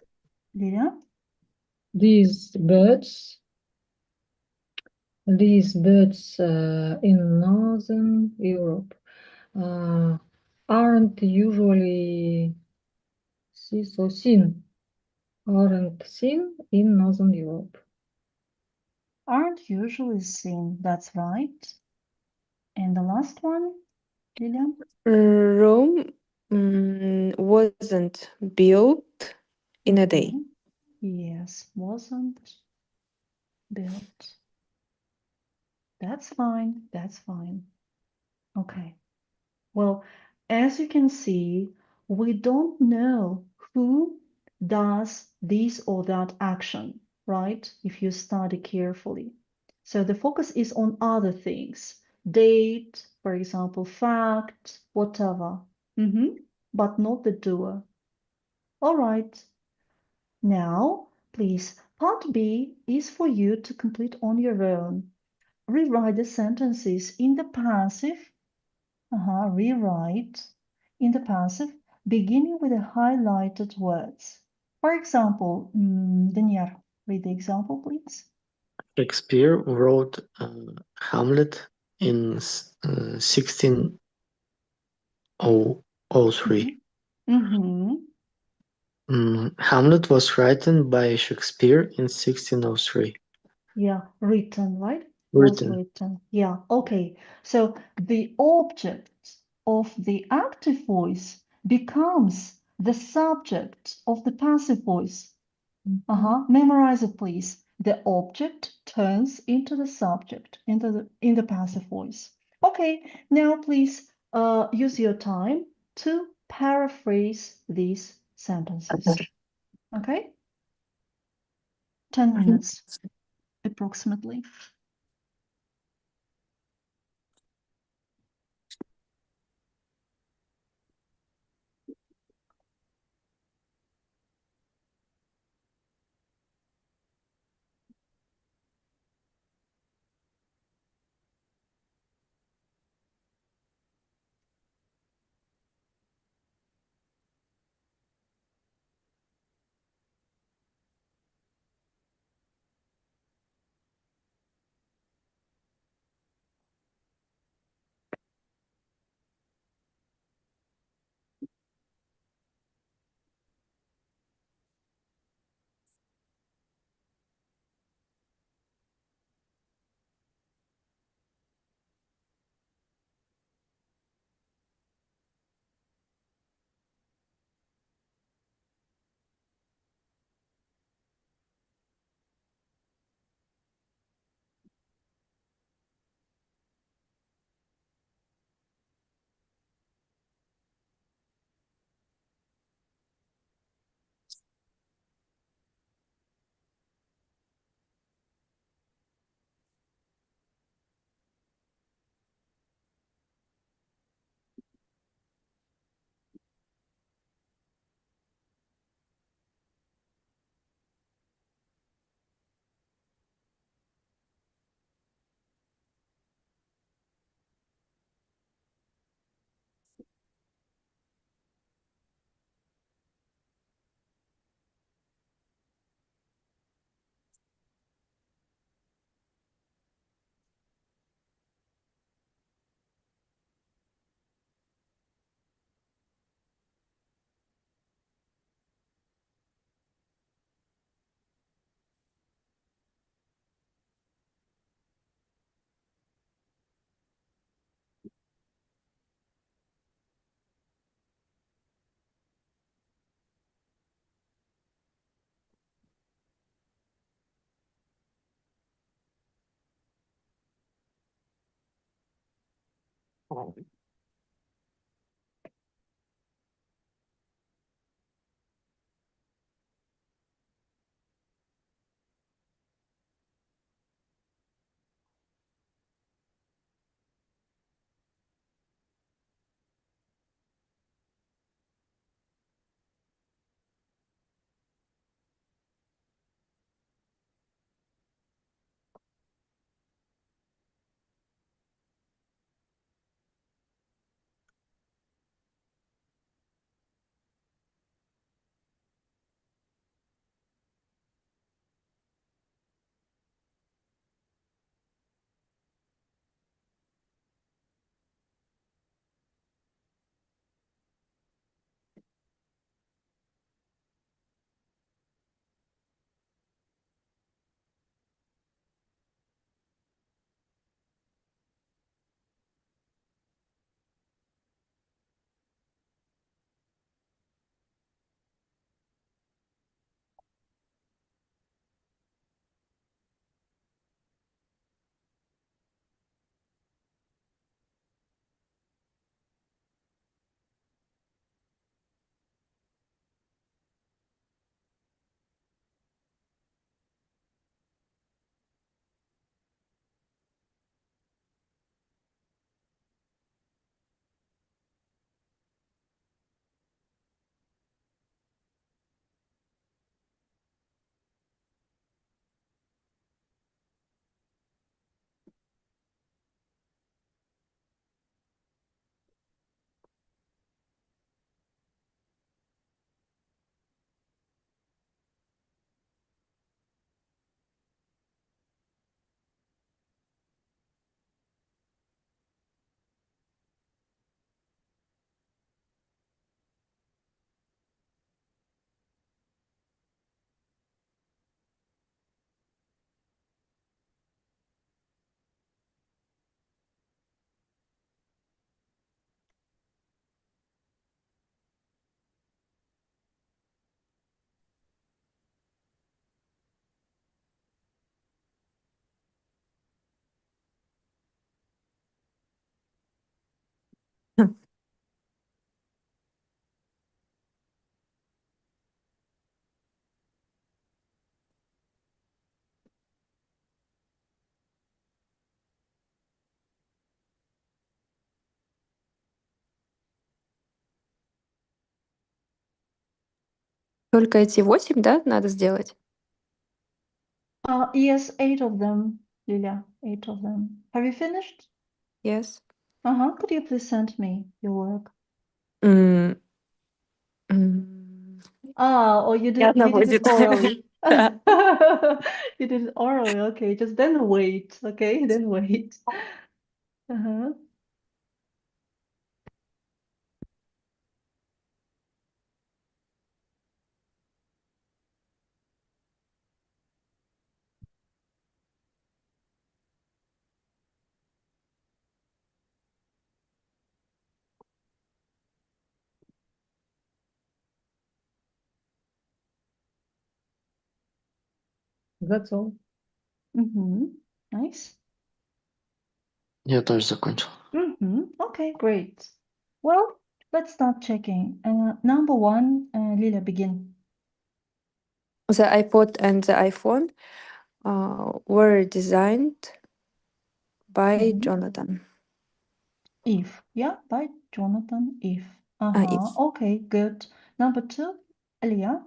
Lydia. These birds in Northern Europe aren't usually seen in Northern Europe. Aren't usually seen. That's right. And the last one, Lilia. Rome wasn't built in a day. Yes, wasn't built. That's fine. That's fine. Okay. Well, as you can see, we don't know who does this or that action, right? If you study carefully. So the focus is on other things, date, for example, fact, whatever, but not the doer. All right. Now, please, part B is for you to complete on your own. Rewrite the sentences in the passive. Rewrite in the passive, beginning with the highlighted words. For example, Daniel, read the example, please. Shakespeare wrote Hamlet in 1603. Hamlet was written by Shakespeare in 1603. Yeah, written, right? Was written. Yeah, okay. So the object of the active voice becomes the subject of the passive voice. Memorize it, please. The object turns into the subject in the passive voice. Okay, now please use your time to paraphrase these sentences. Okay? 10 minutes approximately. Только эти 8, да, надо сделать? Yes, 8 of them, Lilia, 8 of them. Have you finished? Yes. Could you please send me your work? М, м, Or you Ни did одного it orally. детали. You did it orally, okay. Just then wait, okay? Then wait. Uh-huh. That's all. Nice. Я тоже закончил. Okay, great. Well, let's start checking. Number 1, Lilia, begin. The iPod and the iPhone were designed by Mhm. Jonathan. If, yeah, by Jonathan If. If. Okay, good. Number 2, Elia.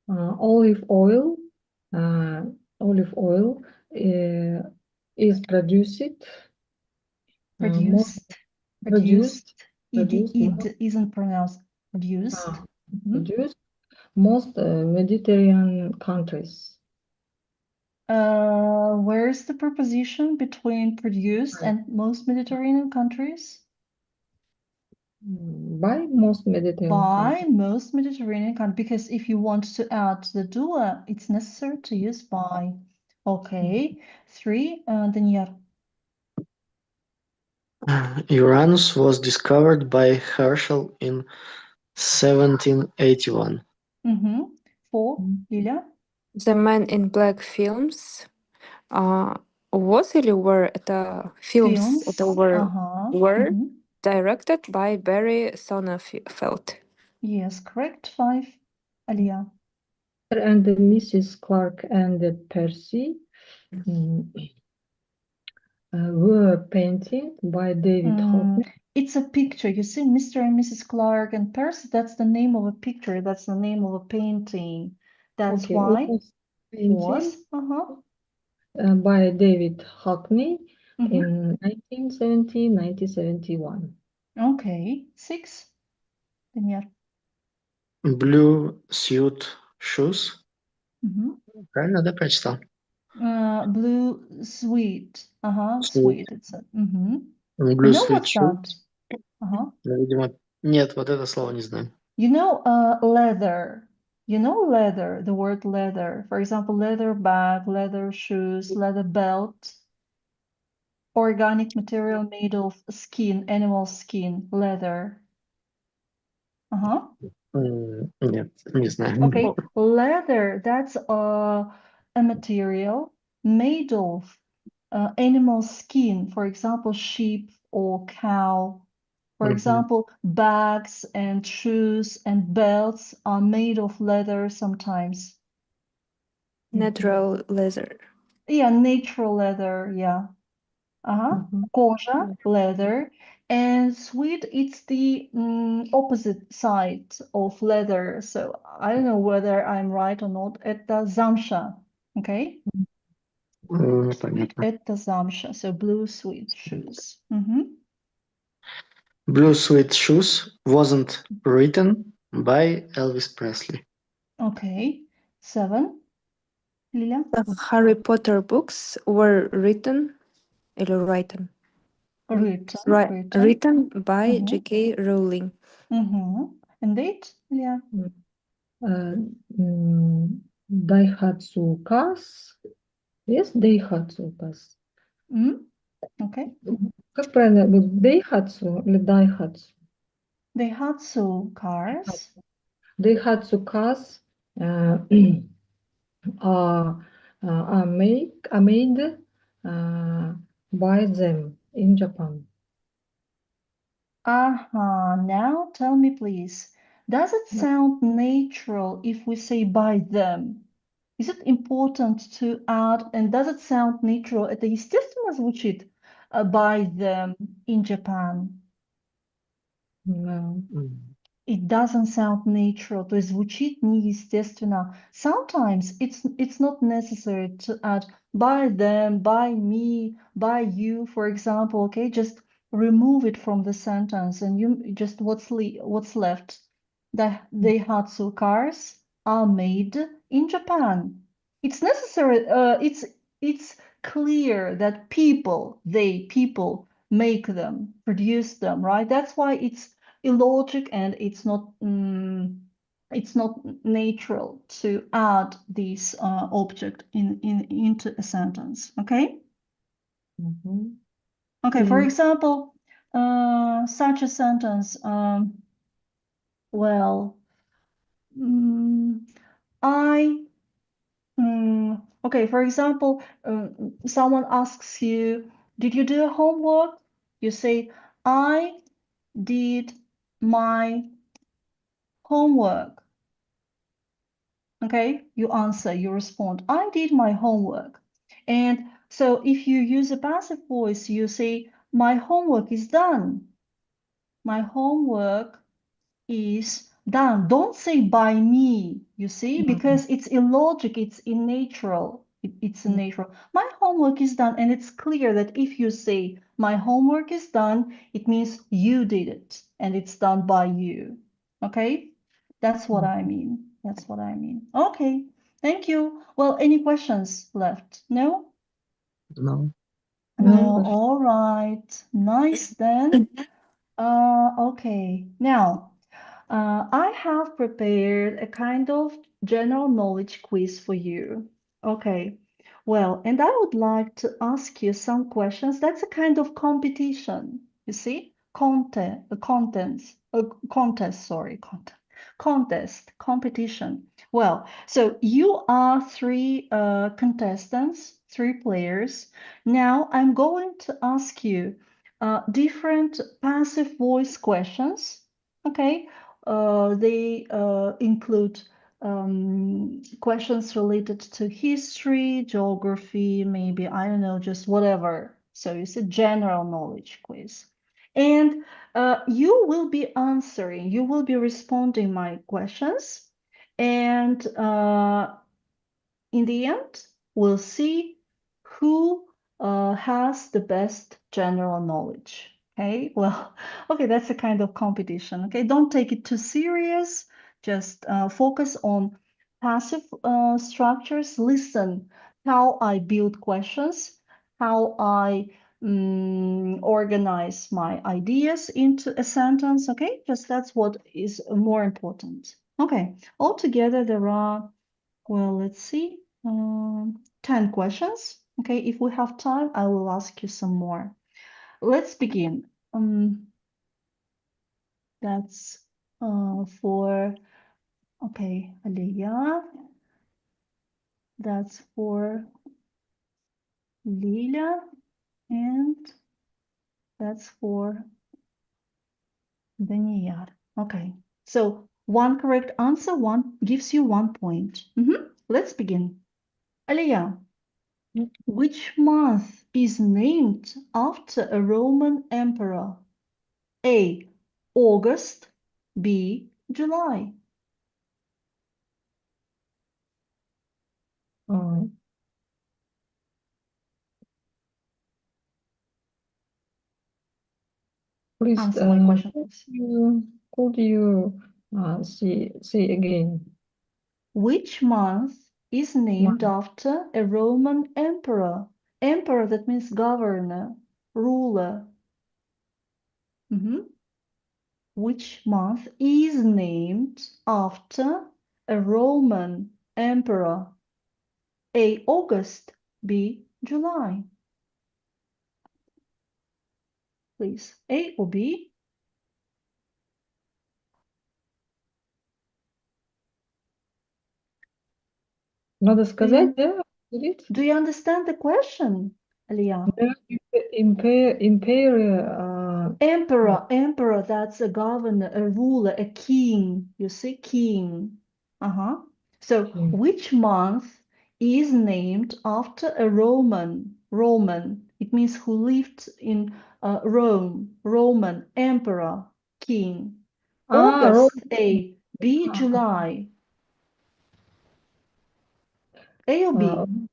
Olive oil. Olive oil is produced. Most Produced. produced Id isn't pronounced produced. produced most Mediterranean countries. Where's the preposition between produced and most Mediterranean countries? By most Mediterranean By countries. most Mediterranean countries, because if you want to add the doer, it's necessary to use by. Okay, 3, Daniel. Uranus was discovered by Herschel in 1781. 4, Lilia. The Man in Black films was или were это films Films. это were directed by Barry Sonnenfeld. Yes, correct. 5, Alia. And Mrs. Clark and Percy were painted by David Hockney. It's a picture. You see, Mr. and Mrs. Clark and Percy, that's the name of a picture. That's the name of a painting. That's Okay, why was painted by David Hockney in 1970-1971. Okay, 6, Daniel. Blue suit shoes. Правильно, да, прочитал? Blue sweet. Sweet. Sweet. It's a, Blue You know sweet what's shoes. that? Ну, видимо, нет, вот это слово не знаю. You know, leather. You know leather, the word leather. For example, leather bag, leather shoes, leather belt. Organic material made of skin, animal skin, leather. Нет, не знаю. Okay, leather, that's a material made of animal skin, for example, sheep or cow. For example, bags and shoes and belts are made of leather sometimes. Natural leather. Yeah, natural leather, yeah. Кожа, leather, and sweet, it's the opposite side of leather. So I don't know whether I'm right or not. Это замша, okay? Непонятно. Это замша, so blue sweet shoes. Blue Suede Shoes wasn't written by Elvis Presley. Okay, 7, Lilia. The Harry Potter books were written Written. written by J.K. Rowling. And date, Lilia. Daihatsu cars. Yes, Daihatsu cars. Okay. Как правильно будет? Daihatsu или Daihatsu? Daihatsu cars. Daihatsu cars are made by them in Japan. Now tell me please, does it sound natural if we say by them? Is it important to add, and does it sound natural? Это естественно звучит by them in Japan? No. it doesn't sound natural, то есть звучит неестественно. Sometimes it's not necessary to add by them, by me, by you, for example, okay? Just remove it from the sentence and you just what's left. The Daihatsu cars are made in Japan. It's necessary, it's clear that people make them, produce them, right? That's why it's illogic and it's not natural to add this object into a sentence. Okay. Мгм. Okay. For И example, such a sentence. Well, I. Okay. For example, someone asks you, "Did you do homework?" You say, "I did my homework." Okay, you answer, you respond, I did my homework. And so if you use a passive voice, you say, my homework is done. My homework is done. Don't say by me, you see, because it's illogic, it's unnatural. It's unnatural. My homework is done, and it's clear that if you say my homework is done, it means you did it, and it's done by you. Okay? That's what I mean. That's what I mean. Okay. Thank you. Well, any questions left? No? No. No. no, All right. Nice then. Okay. Now, I have prepared a kind of general knowledge quiz for you. Okay. Well, and I would like to ask you some questions. That's a kind of competition. You see? Contest, competition. Well, so you are three contestants, three players. Now I'm going to ask you different passive voice questions. Okay, they include questions related to history, geography, maybe, I don't know, just whatever. So it's a general knowledge quiz. And you will be answering, you will be responding my questions. And in the end, we'll see who has the best general knowledge. Okay, well, okay, that's a kind of competition. Okay, don't take it too serious. Just focus on passive structures. Listen how I build questions, how I organize my ideas into a sentence. Okay, just that's what is more important. Okay, altogether there are, well, let's see, 10 questions. Okay, if we have time, I will ask you some more. Let's begin. That's for, okay, Aliyah. That's for Lila. And that's for Daniyar. Okay, so one correct answer, one gives you 1 point. Let's begin. Aliyah, which month is named after a Roman emperor? A. August. B. July. а, please, Answer my question, could please. you say again? Which month is named Month. after a Roman emperor? Emperor, that means governor, ruler. Which month is named after a Roman emperor? A. August. B. July. Please, A or B? Надо Do сказать, you, да? Говорить? do you understand the question, Aliyah? Да, империя, Emperor, that's a governor, a ruler, a king. You see, king. So, окей. which month is named after a Roman? Roman. It means who lived in Rome. Roman emperor, king. August, Rome. A. B. А, July. A or а, B?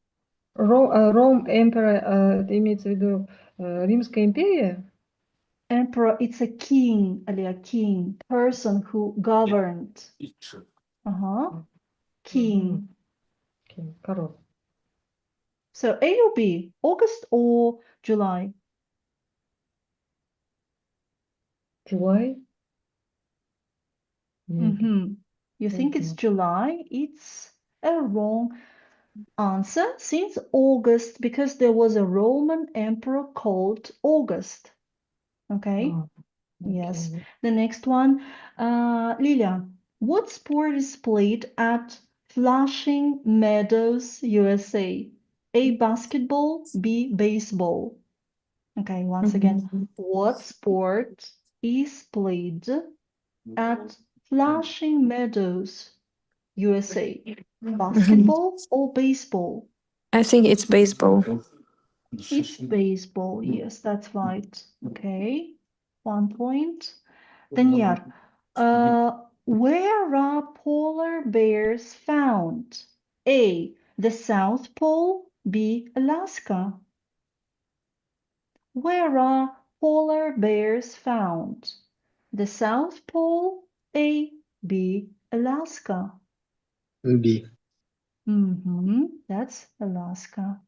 Rome Emperor, это имеется в виду Римская империя? Emperor, it's a king, a king, person who governed. Мгм. King. Окей, король. So A or B, August or July? July? Maybe. You I think don't it's know. July? It's a wrong answer since August, because there was a Roman emperor called August. Okay, Ah, yes. okay. The next one, Lilia, what sport is played at Flushing Meadows, USA? A, basketball, B, baseball. Okay, once again, Mhm. what sport is played at Flushing Meadows, USA? Mhm. Basketball or baseball? I think it's baseball. It's baseball. Yes, that's right. Okay, 1 point. Daniel, where are polar bears found? A, the South Pole, B, Alaska. Where are polar bears found? The South Pole, A, B, Alaska. B. That's Alaska.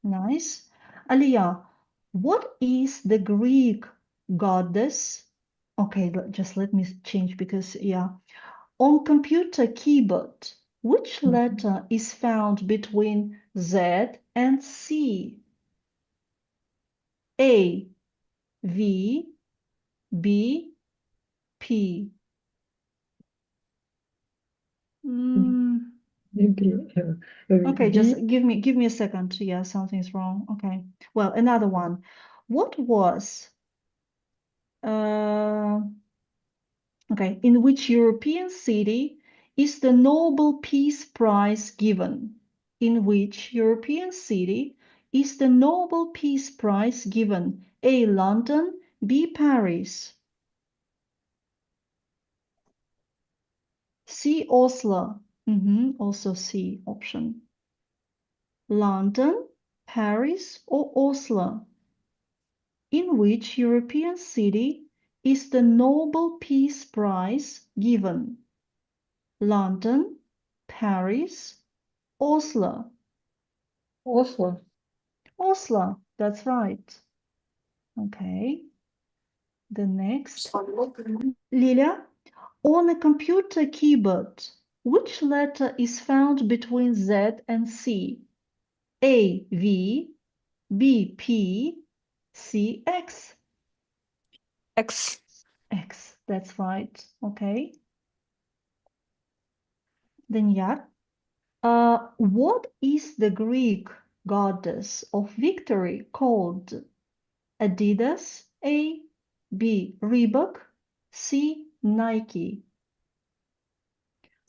Nice. Aliyah, what is the Greek goddess? Okay, just let me change because, yeah. On computer keyboard, which Mhm. letter is found between Z and C? A, V, B, P. Mm, Maybe okay, B. just give me a second. Yeah, something's wrong. Okay. Well, another one. What was uh okay, in which European city is the Nobel Peace Prize given? In which European city is the Nobel Peace Prize given? A, London, B, Paris, C, Oslo. Also C option. London, Paris, or Oslo? In which European city is the Nobel Peace Prize given? London, Paris, Oslo. Oslo. Oslo, that's right. Okay, the next. Lilia, on a computer keyboard, which letter is found between Z and C? A, V, B, P, C, X. X. X, that's right. Okay. Then yeah. What is the Greek goddess of victory called? Adidas, A, B, Reebok, C, Nike.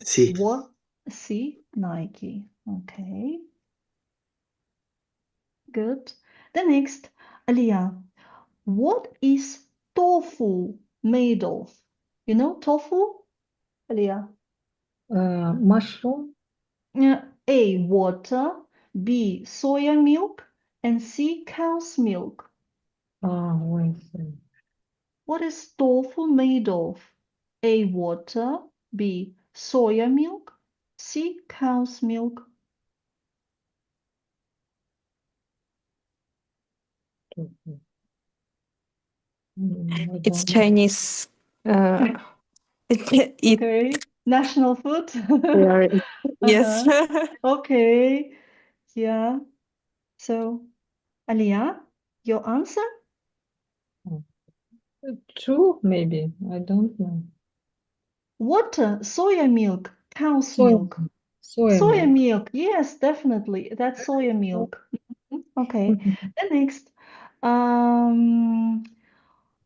C. What? C, Nike. Okay, good. The next, Aliyah, what is tofu made of? You know tofu, Aliyah? Mushroom. A, water, B, soya milk, and C, cow's milk. Wait. What is tofu made of? A, water, B, soya milk, C, cow's milk. I It's don't know. Chinese. It Okay, national food. yeah, yes. Uh-huh. Okay, yeah. So, Aliyah, your answer? Two, maybe. I don't know. Water, soya milk, cow's Soy, milk. soy Soya milk. milk, yes, definitely. That's soya milk. Okay. The next, um,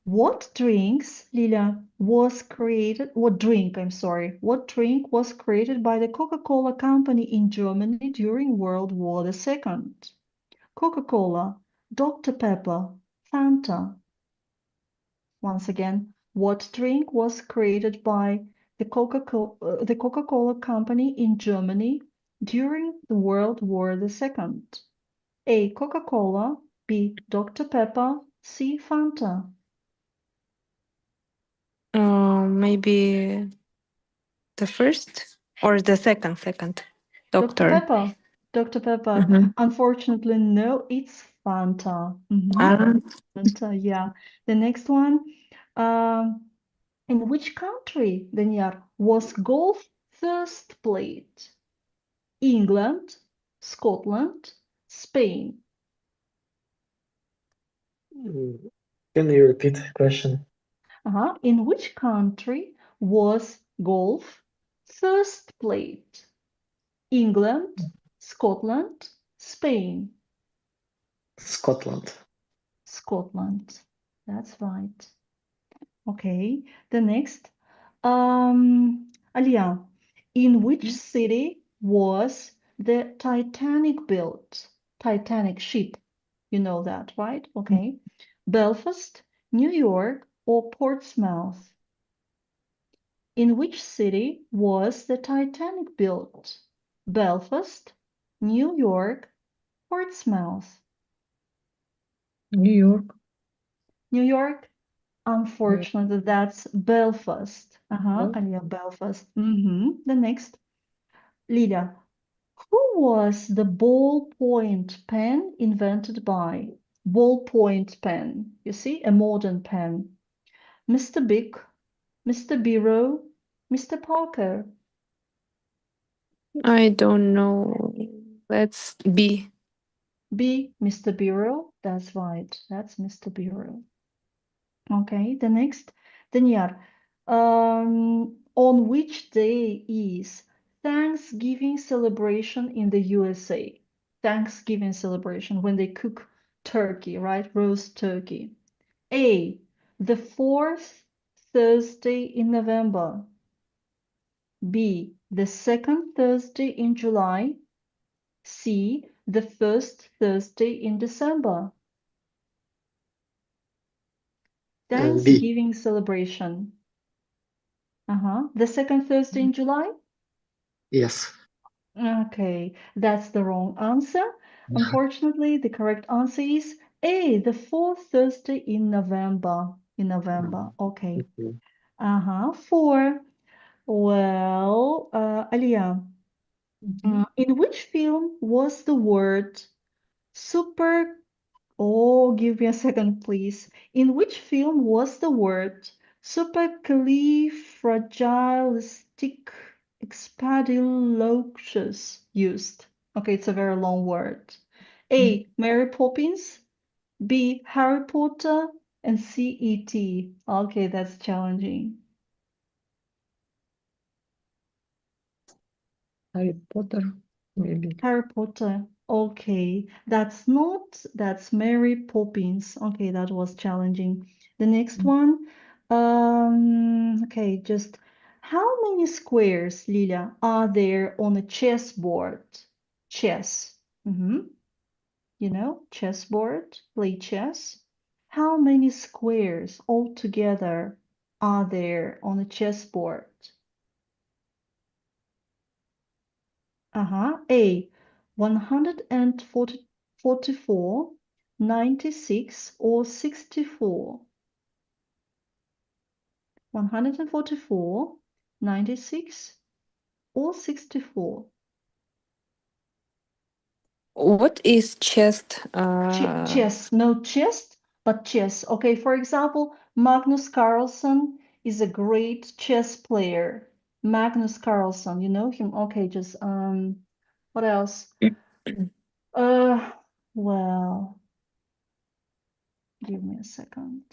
what drinks, Lila, was created, what drink, I'm sorry, what drink was created by the Coca-Cola company in Germany during World War II? Coca-Cola, Dr. Pepper, Fanta. Once again, What drink was created by the Coca-Cola Company in Germany during the World War II? A. Coca-Cola, B. Dr. Pepper, C. Fanta. Maybe the first or the second. Dr. Doctor. Pepper. Dr. Pepper. Mhm. Unfortunately, no, it's Fanta. Ah, Fanta, yeah. The next one. In which country, Daniel, was golf first played? England, Scotland, Spain. Can you repeat the question? In which country was golf first played? England, Scotland, Spain. Scotland. Scotland. That's right. Okay, the next. Alia, in which city was the Titanic built? Titanic ship. You know that, right? Okay. Belfast, New York, or Portsmouth? In which city was the Titanic built? Belfast, New York, Portsmouth? New York. New York? Unfortunately, that's Belfast. Well, Alia, Belfast. The next. Lydia, who was the ballpoint pen invented by? Ballpoint pen. You see, a modern pen. Mr. Bic, Mr. Biro, Mr. Parker. I don't know. Let's be. B, Mr. Biro. That's right. That's Mr. Biro. Okay, the next. Daniel, on which day is Thanksgiving celebration in the USA? Thanksgiving celebration when they cook turkey, right? Roast turkey. A, the fourth Thursday in November. B, the second Thursday in July. C, the first Thursday in December. B. Thanksgiving celebration. The second Thursday in July? Yes. Okay, that's the wrong answer. Unfortunately, the correct answer is A, the fourth Thursday in November. In November, okay. Okay. 4. Well, Alia, in which film was the word super Oh, give me a second, please. In which film was the word supercalifragilisticexpialidocious used? Okay, it's a very long word. A. Mary Poppins. B. Harry Potter. And C. E.T. Okay, that's challenging. Harry Potter, maybe. Harry Potter. Okay, that's Mary Poppins. Okay, that was challenging. The next one. Okay, just how many squares, Lilia, are there on a chessboard? Chess. You know, chessboard, play chess. How many squares altogether are there on a chessboard? A, 144, 96, or 64. 144, 96, or 64. What is chest? Chess, no chest, but chess. Okay, for example, Magnus Carlsen is a great chess player. Magnus Carlsen, you know him? Okay, just what else? Uh, well, give me a second.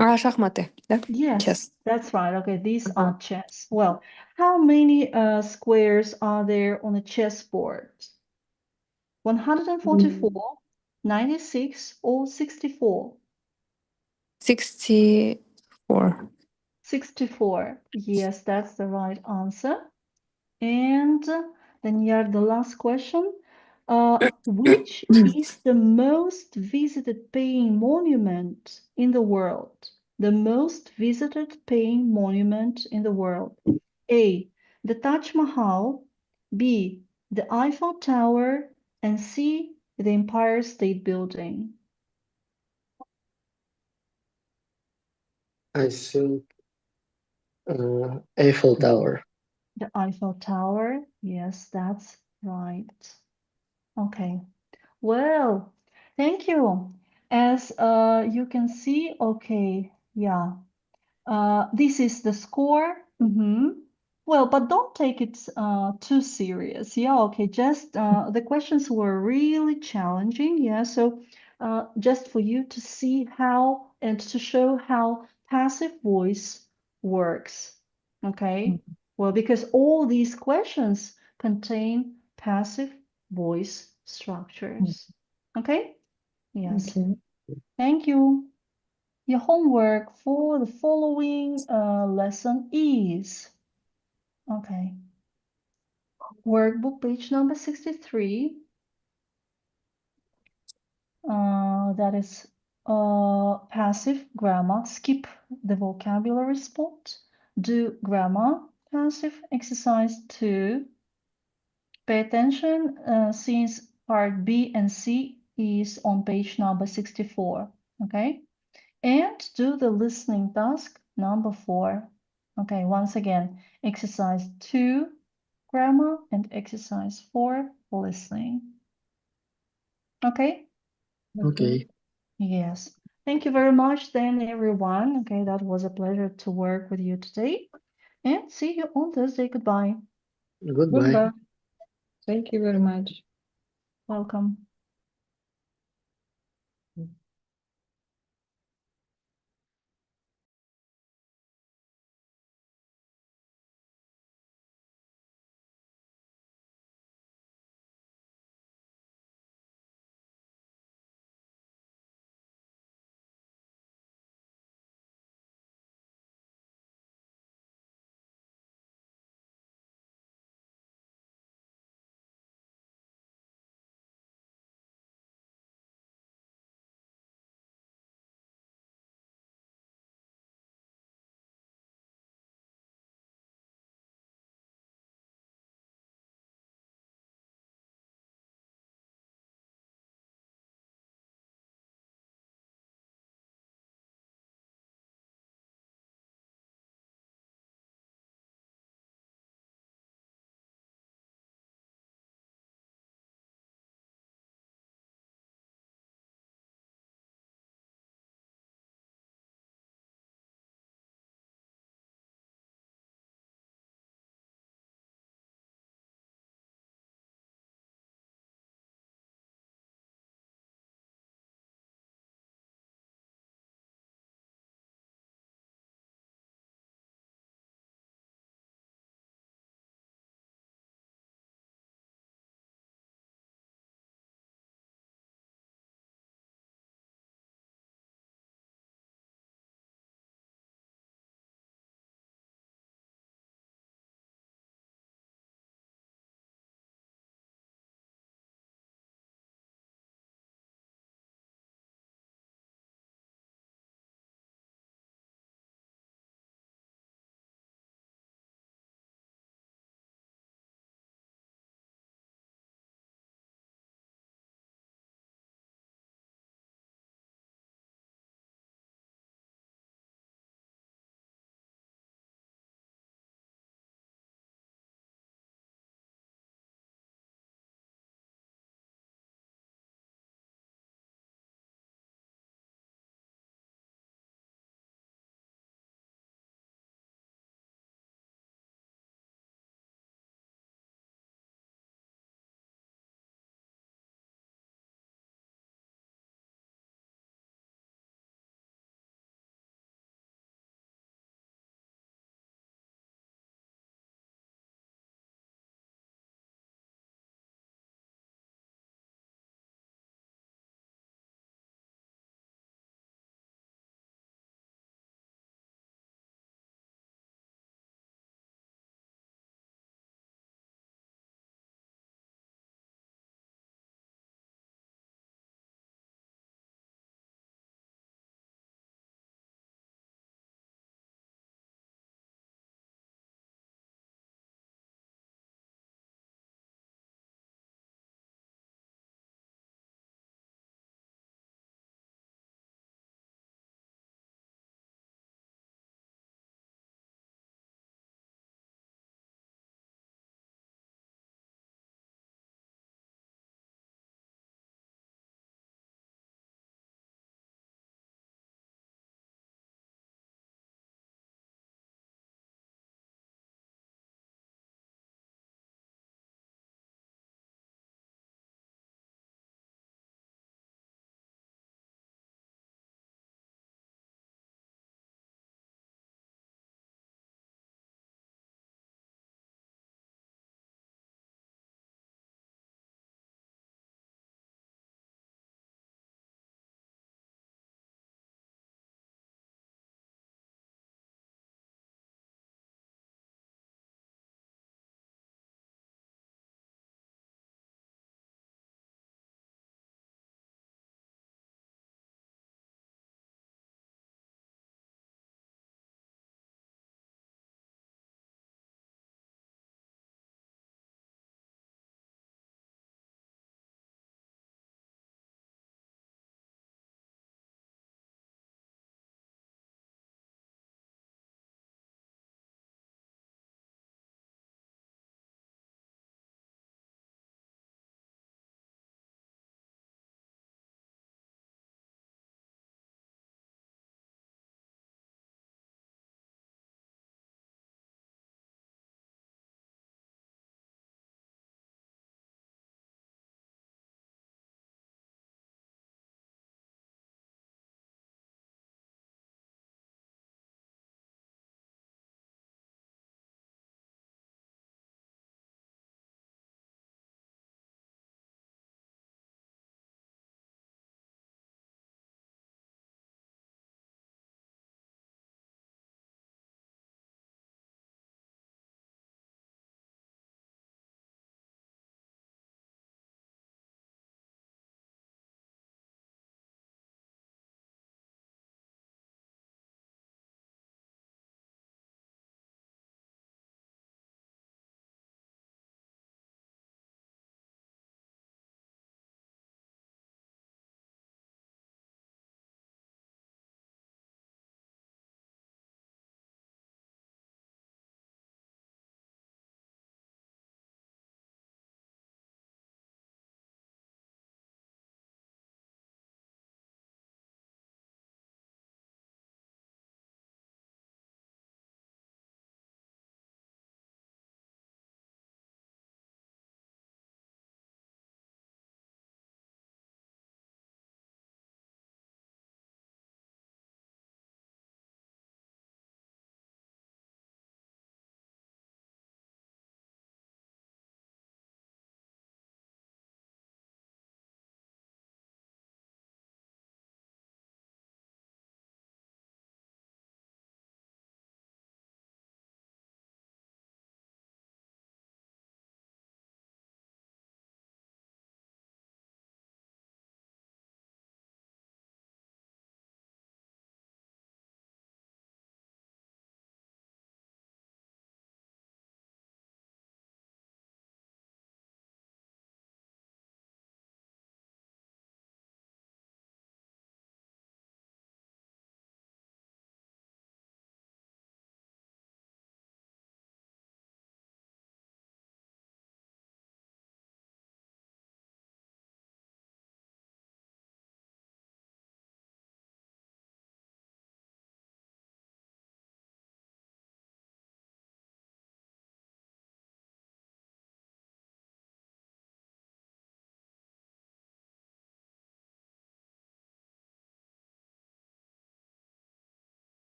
Шахматы, да? Yes, Chess. that's right. Okay, these are chess. Well, how many squares are there on a chessboard? 144, 96, or 64? 64. 64. Yes, that's the right answer. And then you have the last question. Which is the most visited paying monument in the world? the most visited paying monument in the world? A. The Taj Mahal, B. The Eiffel Tower, and C. The Empire State Building. I think Eiffel Tower. The Eiffel Tower, yes, that's right. Okay, well, thank you. As you can see, okay, yeah, this is the score. Well, but don't take it too serious. Yeah, okay, just the questions were really challenging. Yeah, so just for you to see how and to show how passive voice works. Okay, well, because all these questions contain passive voice structures. Okay, yes, Okay. thank you. Your homework for the following lesson is, okay, workbook page number 63. That is passive grammar. Skip the vocabulary spot. Do grammar passive exercise 2. Pay attention since part B and C is on page number 64. Okay. And do the listening task number 4. Okay, once again, exercise 2, grammar, and exercise 4, listening. Okay? Okay. Yes. Thank you very much then, everyone. Okay, that was a pleasure to work with you today. And see you on Thursday. Goodbye. Goodbye. Goodbye. Thank you very much. Welcome.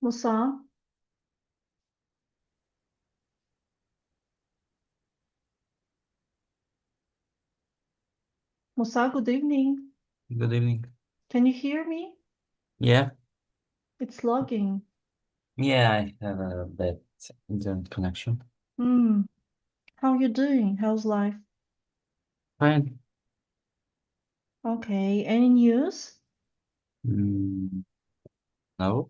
Musa? Musa, good evening. Good evening. Can you hear me? Yeah, It's logging. yeah, I have a bad internet connection. Hmm. How you doing? How's life? Fine. Okay. Any news? Mm, no.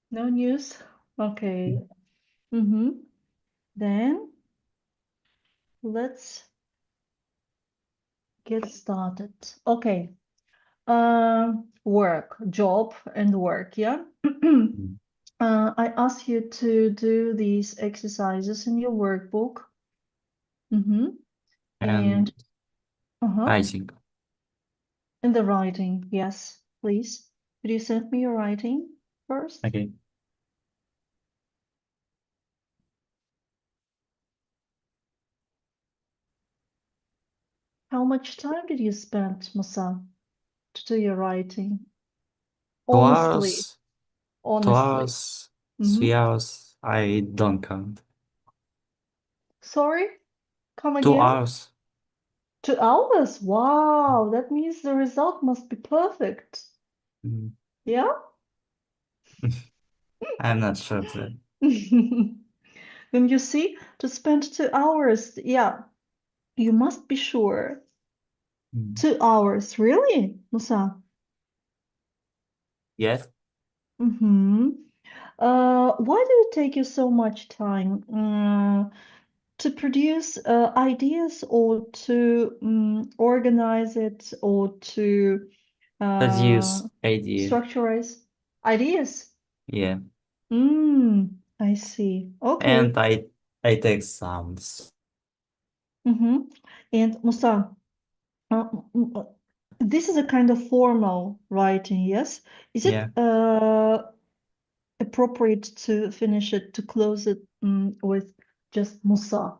No news? Okay. Mm-hmm. Then let's get started. Okay. Work, job and work, yeah? Mm. I ask you to do these exercises in your workbook. Mm-hmm. And And uh-huh. I think In the writing, yes, please. Could you send me your writing first? okay. How much time did you spend, Musa, to do your writing? 2 Honestly, hours, 2 honestly. hours, Mm-hmm. 3 hours. I don't count. Sorry, come 2 again? hours. 2 hours. Wow, that means the result must be perfect. Mm. Yeah? I'm not sure that. Then you see, to spend 2 hours, yeah, you must be sure. Mm. 2 hours, really, Musa? Yes, Mm-hmm. Why did it take you so much time to produce ideas or to organize it or to let's uh, use idea. structurize ideas? Yeah, I see. Okay. and I take some. Mm-hmm. And Musa, uh, mm, uh, this is a kind of formal writing, yes? Is it Yeah. appropriate to finish it, to close it with just Musa?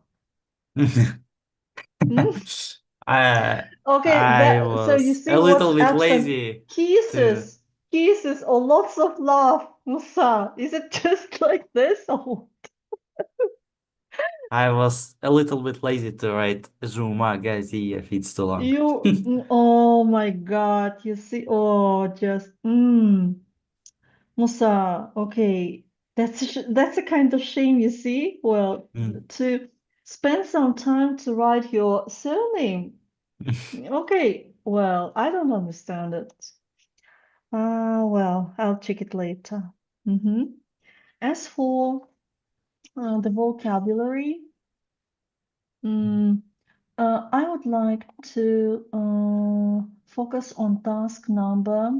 Hmm? I Okay, I that so you was see a what's little bit absent? lazy to. Kisses, kisses, or lots of love, Musa. Is it just like this? Oh, I was a little bit lazy to write Zuma Gazi if it's too long. oh my God, you see, oh, just Musa. Okay, that's a kind of shame, you see. Well, Mm. to spend some time to write your surname. Okay, well, I don't understand it. Well, I'll check it later. As for the vocabulary, mm, I would like to focus on task number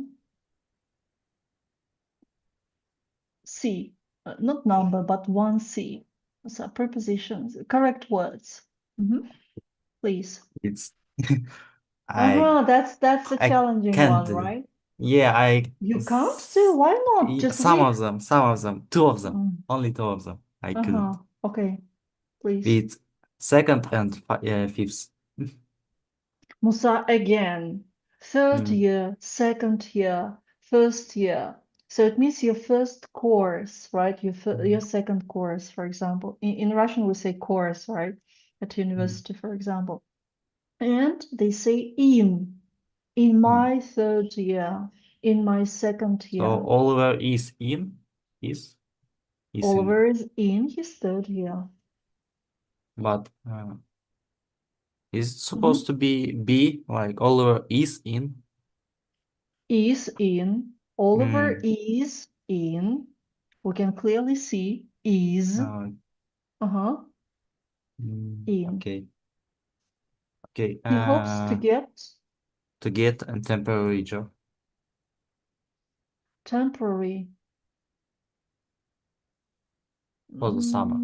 C. Not number, but 1C. So prepositions, correct words. Please. It's I Uh-huh, that's the I challenging can't one, do it. right? Yeah, You can't do? Why not? Just read. some of them, two of them, Mm, only two of them. I Uh-huh. couldn't. Okay, please. It's second and fifth. Musa again. Third Mm. year, second year, first year. So it means your first course, right? Your second course, for example. In Russian, we say course, right? At Mm. university, for example. And they say in Mm. my third year, in my second So year. Oliver is in, is in, Oliver is in his third year. but is it Mhm. supposed to be like Oliver is in? Is in. Oliver Mm. is in. We can clearly see is. Uh, Uh-huh. In. okay. Okay. He hopes To get a temporary job temporary. for the summer.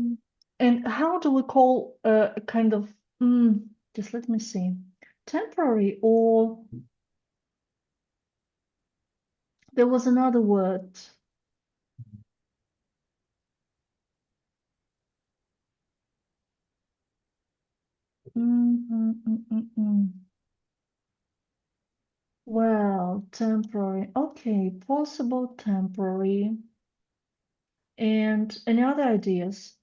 And how do we call a kind of, just let me see, temporary, or there was another word. Mm, mm, mm, mm, mm. Well, temporary. Okay, possible temporary. And any other ideas?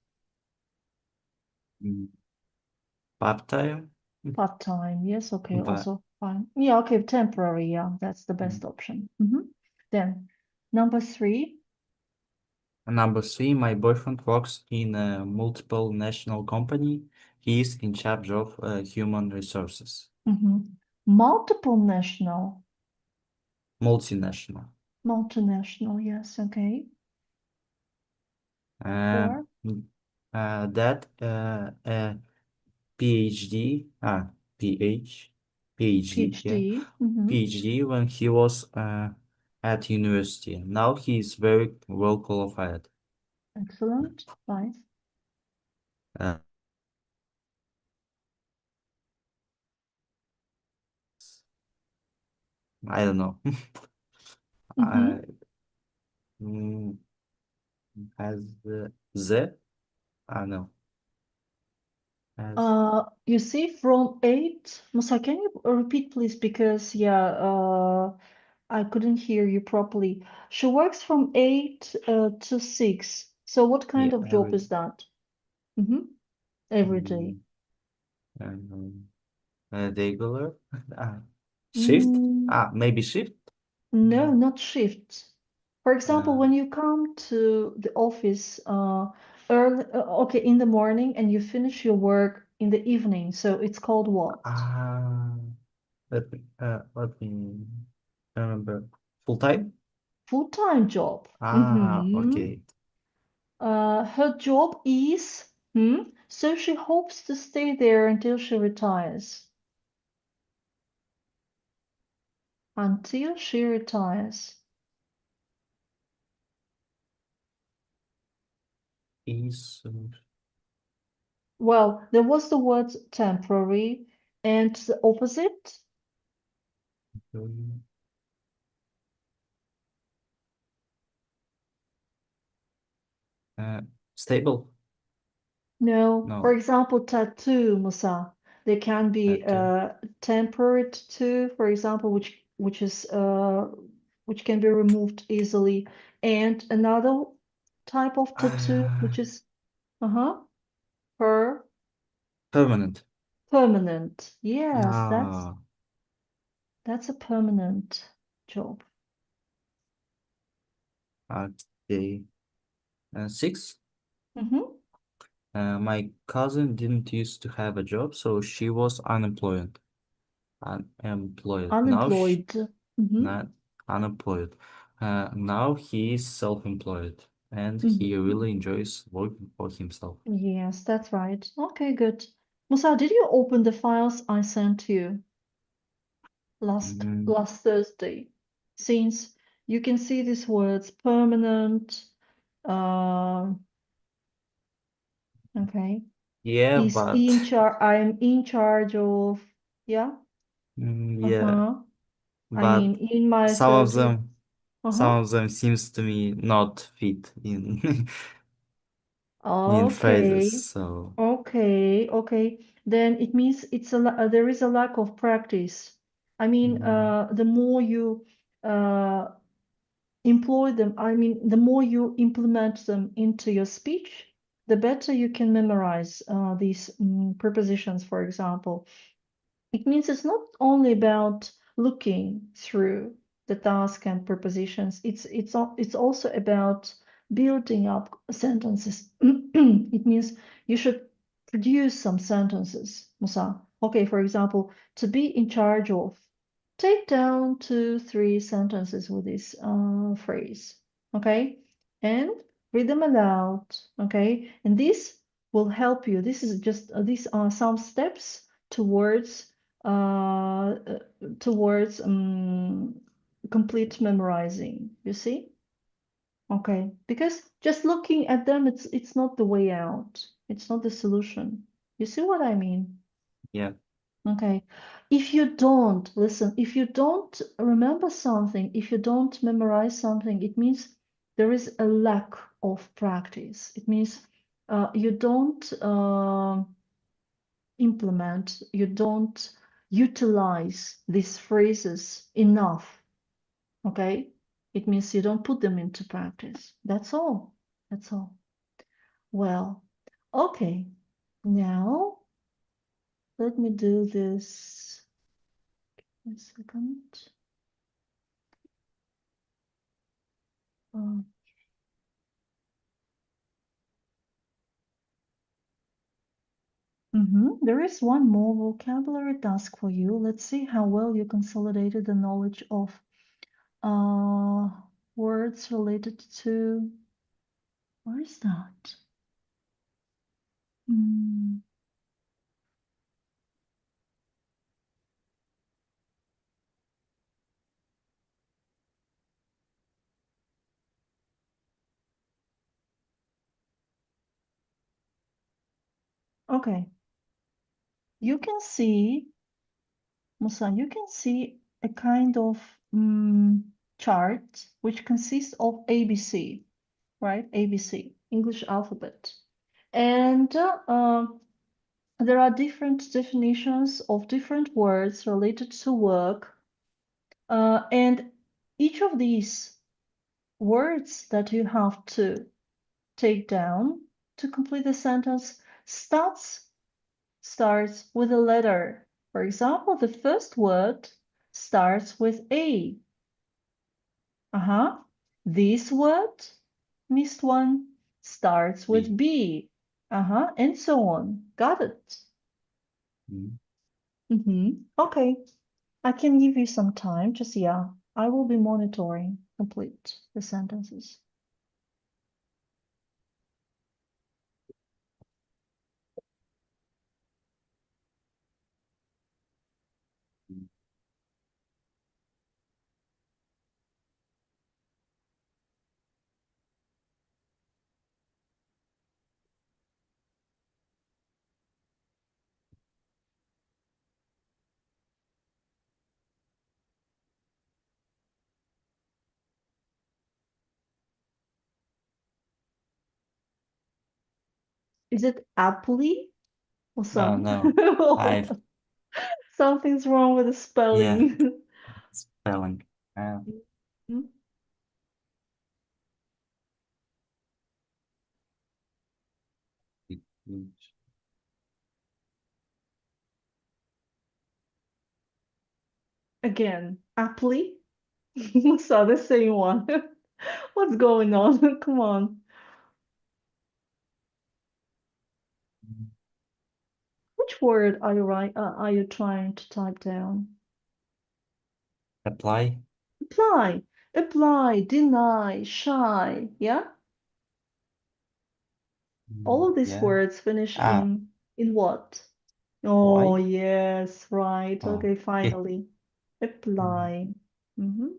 Mm, Part-time, Part-time, yes, okay, but also fine. Yeah, okay, temporary, yeah, that's the best option. Then number 3. number 3, my boyfriend works in a multiple national company. He is in charge of human resources. Multiple national, Multinational. multinational, yes, okay. Uh, Or that PhD, PhD, yeah, PhD. PhD when he was at university. Now he is very well qualified. Excellent, nice. Uh, I don't know. I mm, has the I don't know. Has You see from 8, Musa, can you repeat please? Because yeah, I couldn't hear you properly. She works from 8 to 6. So what yeah kind of job every is that? Every day. mm, um, regular shift Mm, maybe shift. no, not shift. For example, Uh, when you come to the office early, okay, in the morning and you finish your work in the evening, so it's called what? ah let me remember. Full time. Full-time job. Okay. Her job is, so she hopes to stay there until she retires. Until she retires. Is Well, there was the word temporary and the opposite. uh, stable. No, for No. example, tattoo, Musa. They can be Two. tempered too, for example, which can be removed easily. And another type of tattoo, Uh, which is per permanent. permanent. Yes, Ah, that's a permanent job. okay. 6. Mm-hmm. My cousin didn't used to have a job, so she was unemployed. Unemployed. Now she Unemployed. Mm-hmm. not unemployed. Now he is self-employed, and he Mm-hmm. really enjoys working for himself. Yes, that's right. Okay, good. Musa, did you open the files I sent you Mm, last Thursday? Since you can see these words permanent, uh, okay, yeah, is in but charge. I'm in charge of. Yeah. yeah, Uh-huh. I but mean, in my some of subject. them, Uh-huh. some of them seems to me not fit in in phrases. Okay. So Okay. Then it means there is a lack of practice. I mean, mm, the more you uh, employ them, I mean, the more you implement them into your speech, the better you can memorize these prepositions, for example. It means it's not only about looking through the task and prepositions. It's also about building up sentences. It means you should produce some sentences, Musa. Okay, for example, to be in charge of. Take down 2, 3 sentences with this phrase. Okay, and read them aloud. Okay, and this will help you. These are some steps towards uh, uh, towards complete memorizing. You see? Okay, because just looking at them, it's not the way out. It's not the solution. You see what I mean? yeah, Okay. If you don't listen, if you don't remember something, if you don't memorize something, it means there is a lack of practice. It means you don't implement, you don't utilize these phrases enough. Okay? It means you don't put them into practice. That's all. That's all. Well, okay. Now let me do this. A second. Um, There is one more vocabulary task for you. Let's see how well you consolidated the knowledge of uh, words related to. Where is that? Mm, okay. You can see, Musa, you can see a kind of chart which consists of ABC, right? ABC, English alphabet. And there are different definitions of different words related to work. And each of these words that you have to take down to complete the sentence starts with a letter. For example, the first word starts with A. This word, missed one, starts with B. And so on. Got it? Okay. I can give you some time. Just, yeah, I will be monitoring complete the sentences. Is it aptly or some? No, I've Something's wrong with the spelling. spelling. Mhm. Again, aptly. So the same one. What's going on? Come on. Which word are you trying to type down? Apply. Apply, apply, deny, shy. Yeah? All of these Yeah. words finish Ah, in what? Oh, why? yes, right. Oh, Okay, okay. finally. Apply. Mhm.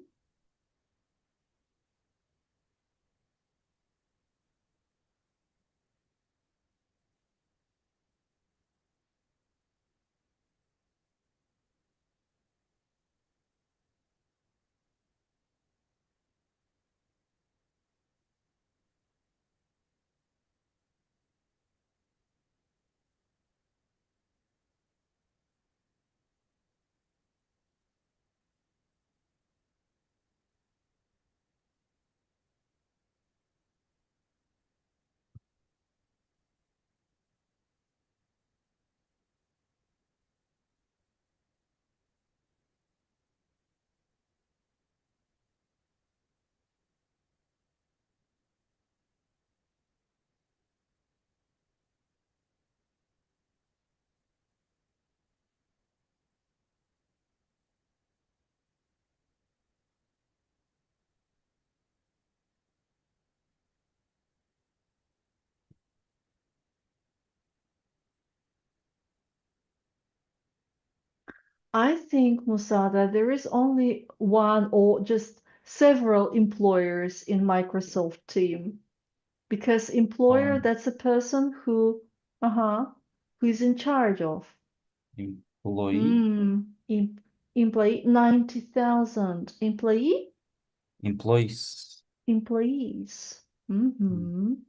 I think, Musa, that there is only one or just several employers in Microsoft team. Because employer, Um, that's a person who is in charge of. employee, Em employee, 90,000. Employee? employees. Employees. Mm.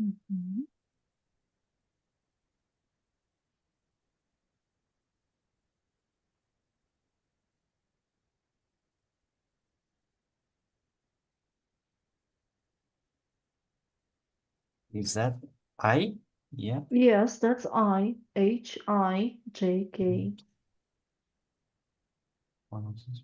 Mhm. Is that I? Yeah. Yes, that's Hijk. One of these.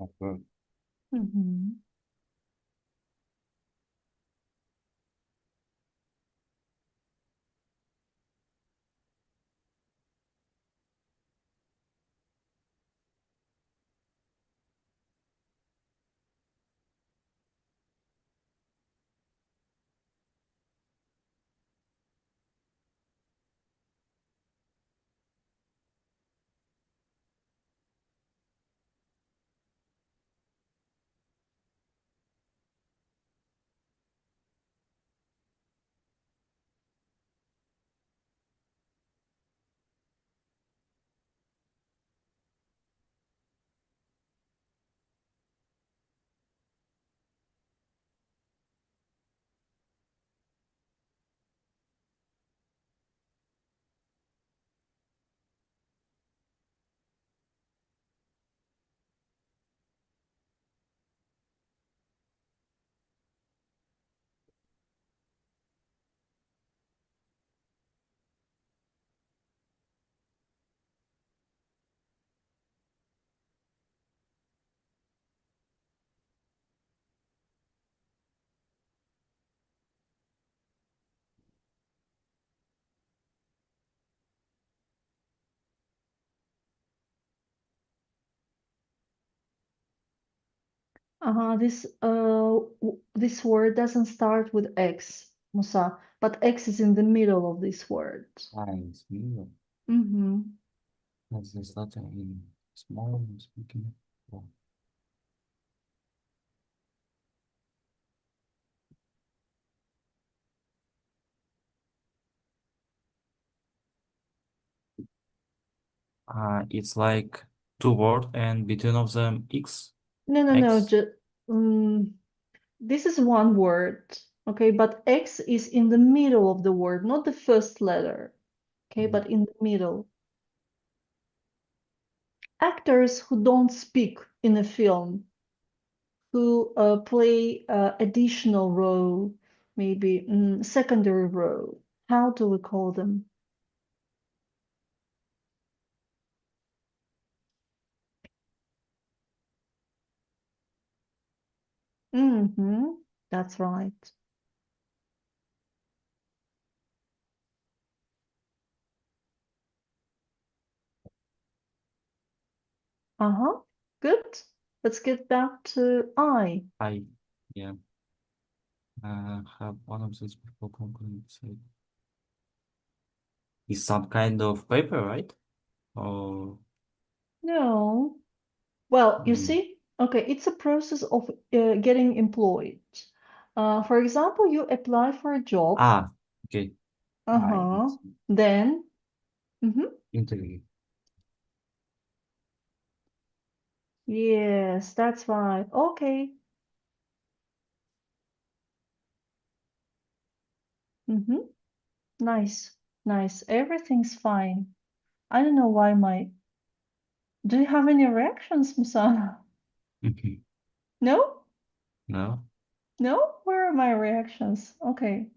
Okay. Mhm. This word doesn't start with X, Musa, but X is in the middle of this word. Science. Mirror. Mm-hmm. That's this letter in small speaking. Oh. It's like two words and between of them X. No. X. This is one word, okay, but X is in the middle of the word, not the first letter, okay, but in the middle. Actors who don't speak in a film, who play additional role, maybe secondary role. How do we call them? Mm-hmm. That's right. Good. Let's get back to I. Yeah. Have one of these people components. Is some kind of paper, right? Or No. Well, you mm, see, okay, it's a process of getting employed. For example, you apply for a job. okay. Uh-huh. Then, Interview. yes, that's right. Okay. Nice, nice. Everything's fine. I don't know why my. Do you have any reactions, Musa? No? No? No? Where are my reactions? Okay.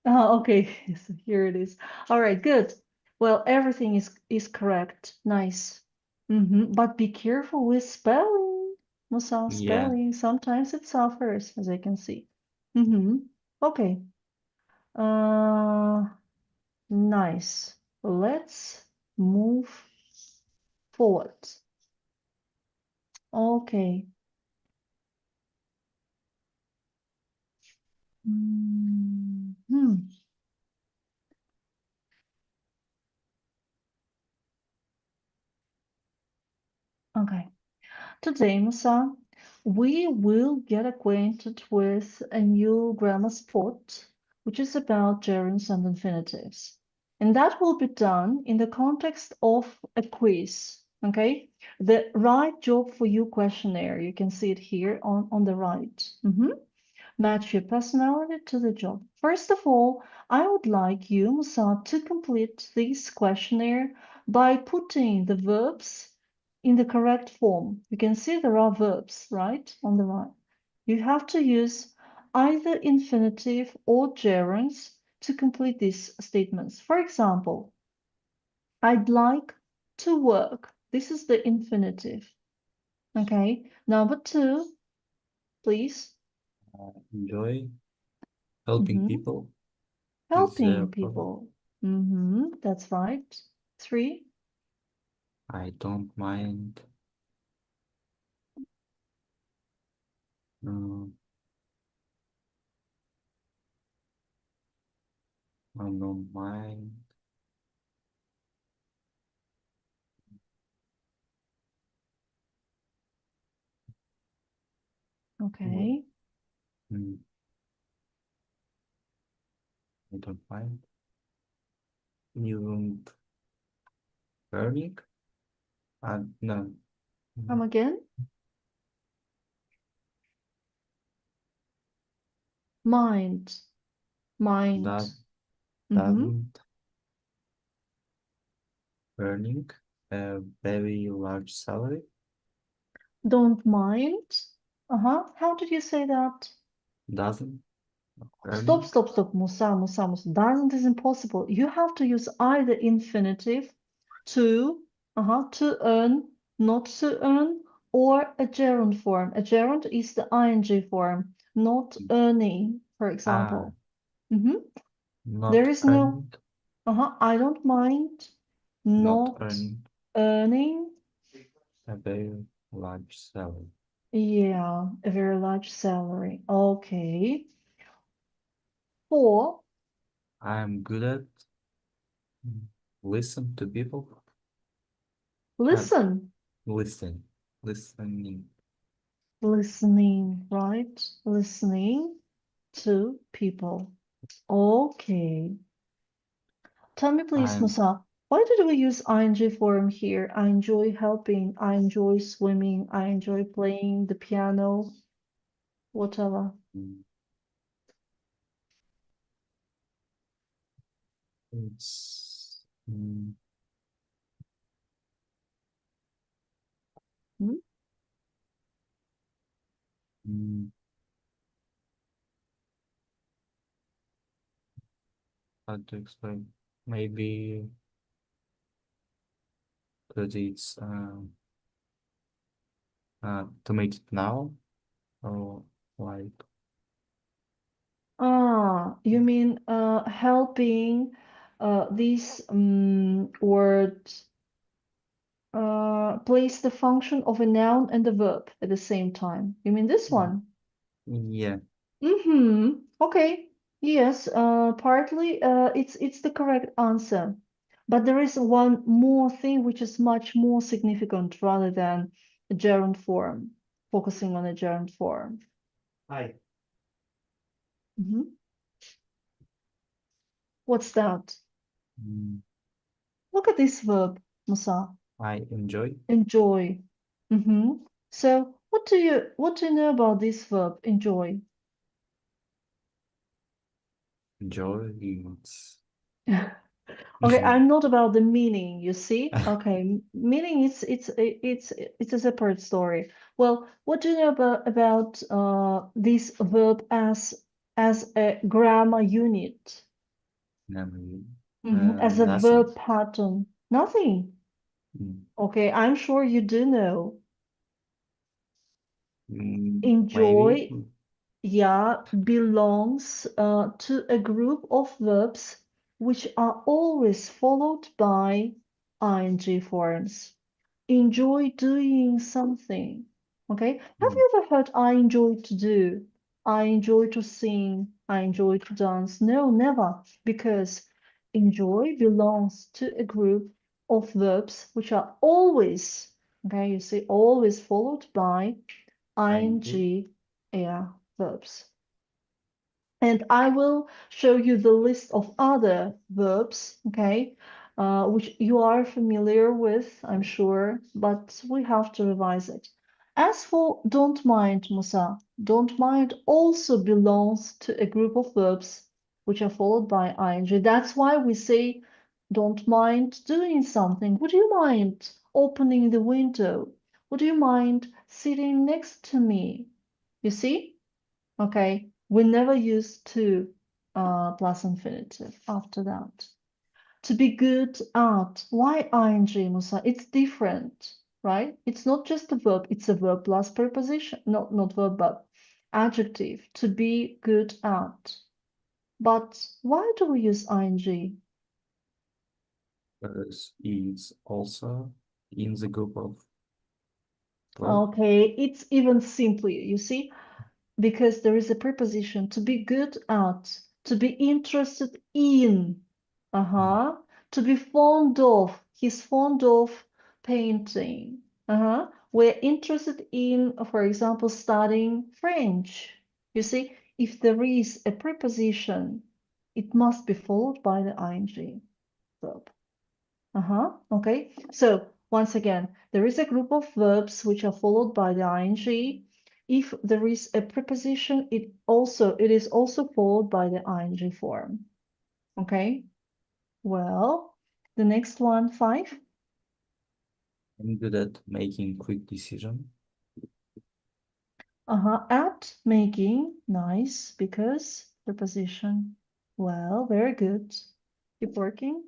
Oh, okay. So here it is. All right, good. Well, everything is correct. Nice. But be careful with spelling. Musa, Yeah. spelling. Sometimes it suffers, as I can see. Okay. Uh, nice. Let's move forward. Okay. Hmm. Okay. Today, Musa, we will get acquainted with a new grammar spot, which is about gerunds and infinitives. And that will be done in the context of a quiz. Okay? The right job for you questionnaire. You can see it here on the right. Match your personality to the job. First of all, I would like you, Musa, to complete this questionnaire by putting the verbs in the correct form. You can see there are verbs, right, on the right. You have to use either infinitive or gerunds to complete these statements. For example, I'd like to work. This is the infinitive. Okay, number two, please. Enjoy helping people with their Helping problem. people. That's right. Three. I don't mind. Um, I don't mind. Okay. Mm, I don't mind. You learning? No. Come again. Mind. Mind. That Mm-hmm. doesn't earning a very large salary. Don't mind. How did you say that? Doesn't Stop, earning. stop, stop. Musa, Musa, Musa. Doesn't is impossible. You have to use either infinitive to, to earn, not to earn, or a gerund form. A gerund is the ing form, not earning, for Ah, example. Mm-hmm. not There is no, earning. I don't mind Not not earning earning. a very large salary. Yeah, a very large salary. Okay. Four, I'm good at listen to people. And listen, listening. listening, right? Listening to people. Okay. Tell me, please, I'm Musa, why did we use ing form here? I enjoy helping, I enjoy swimming, I enjoy playing the piano, whatever. mm, it's Hmm? mm, hard to explain. Maybe because it's to make it now or like You mean helping this word place the function of a noun and a verb at the same time. You mean this one? Yeah. Mm-hmm. Okay. Yes, partly it's the correct answer. But there is one more thing which is much more significant rather than a gerund form, focusing on a gerund form. Hi. Mhm. What's that? Mm, Look at this verb, Musa. I enjoy. Enjoy. Mm-hmm. So what do you know about this verb, enjoy? Enjoy. It's Okay, I'm not about the meaning, you see? Okay, meaning it's a separate story. Well, what do you know about this verb as a grammar unit? memory. As a Nothing. verb pattern? Nothing. Mm, Okay, I'm sure you do know. maybe. Enjoy, yeah, belongs to a group of verbs which are always followed by ing forms. Enjoy doing something. Okay, have Mm, you ever heard I enjoy to do? I enjoy to sing. I enjoy to dance. No, never, because enjoy belongs to a group of verbs which are always, okay, you see, always followed by ing. ing, yeah, verbs. And I will show you the list of other verbs, okay, which you are familiar with, I'm sure, but we have to revise it. As for don't mind, Musa, don't mind also belongs to a group of verbs which are followed by ing. That's why we say don't mind doing something. Would you mind opening the window? Would you mind sitting next to me? You see? Okay, we never use to plus infinitive after that. To be good at. Why ing, Musa? It's different, right? It's not just a verb, it's a verb plus preposition. Not verb, but adjective. To be good at. But why do we use ing? Is also in the group of verb. Okay, it's even simpler, you see? Because there is a preposition to be good at, to be interested in, Mm, to be fond of. He's fond of painting. We're interested in, for example, studying French. You see, if there is a preposition, it must be followed by the ing verb. Okay. So once again, there is a group of verbs which are followed by the ing. If there is a preposition, it is also followed by the ing form. Okay. Well, the next one, 5. I'm good at making quick decision. At making, nice, because preposition. Well, very good. Keep working.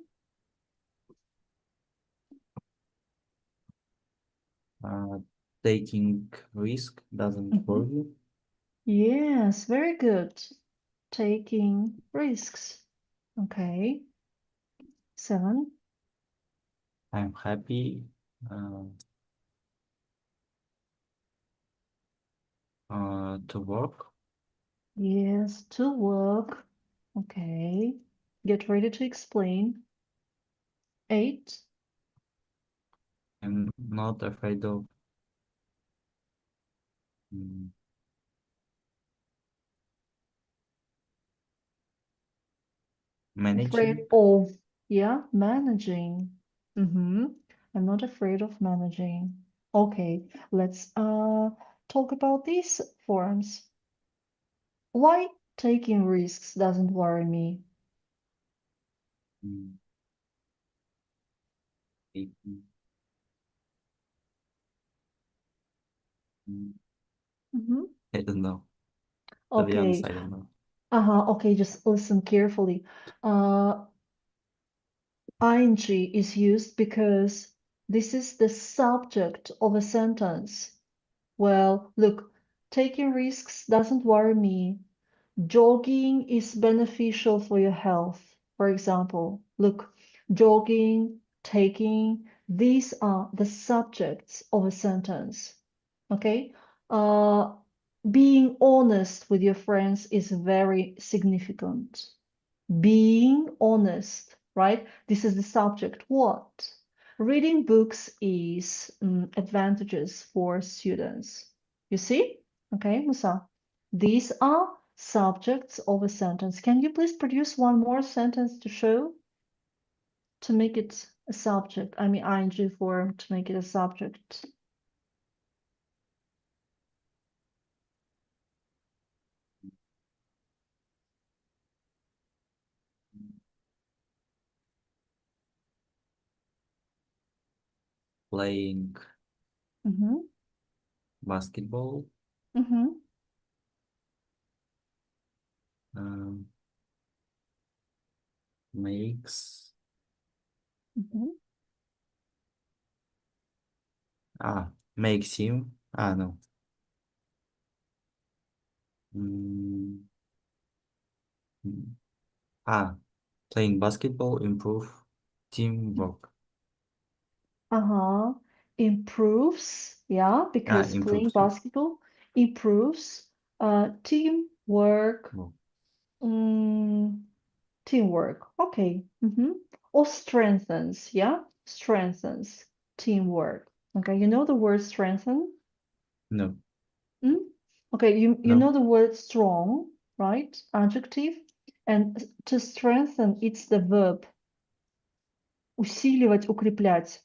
Taking risk doesn't Mhm. worry you. Yes, very good. Taking risks. Okay. 7. I'm happy uh, to work. Yes, to work. Okay. Get ready to explain. 8. I'm not afraid of mm, Afraid managing. of, yeah, managing. I'm not afraid of managing. Okay, let's talk about these forms. Why taking risks doesn't worry me? mm, taking, mm, Mm-hmm. I don't know. To be honest, Okay. I don't know. Okay, just listen carefully. Uh, ing is used because this is the subject of a sentence. Well, look, taking risks doesn't worry me. Jogging is beneficial for your health. For example, look, jogging, taking, these are the subjects of a sentence. Okay? Being honest with your friends is very significant. Being honest, right? This is the subject. What? Reading books is advantages for students. You see? Okay, Musa. These are subjects of a sentence. Can you please produce one more sentence to show? To make it a subject, I mean ing form, to make it a subject. Playing Mm-hmm. basketball, Mm-hmm. um, makes Mm-hmm. makes him no. Mm, mm, Playing basketball improve teamwork. Uh-huh. Improves, yeah, because playing Improves team. basketball improves teamwork. Work. Teamwork. Okay. Mm-hmm. Or strengthens, yeah? Strengthens teamwork. Okay, you know the word strengthen? No, Mm? Okay, you no, know the word strong, right? Adjective. And to strengthen, it's the verb. Усиливать, укреплять.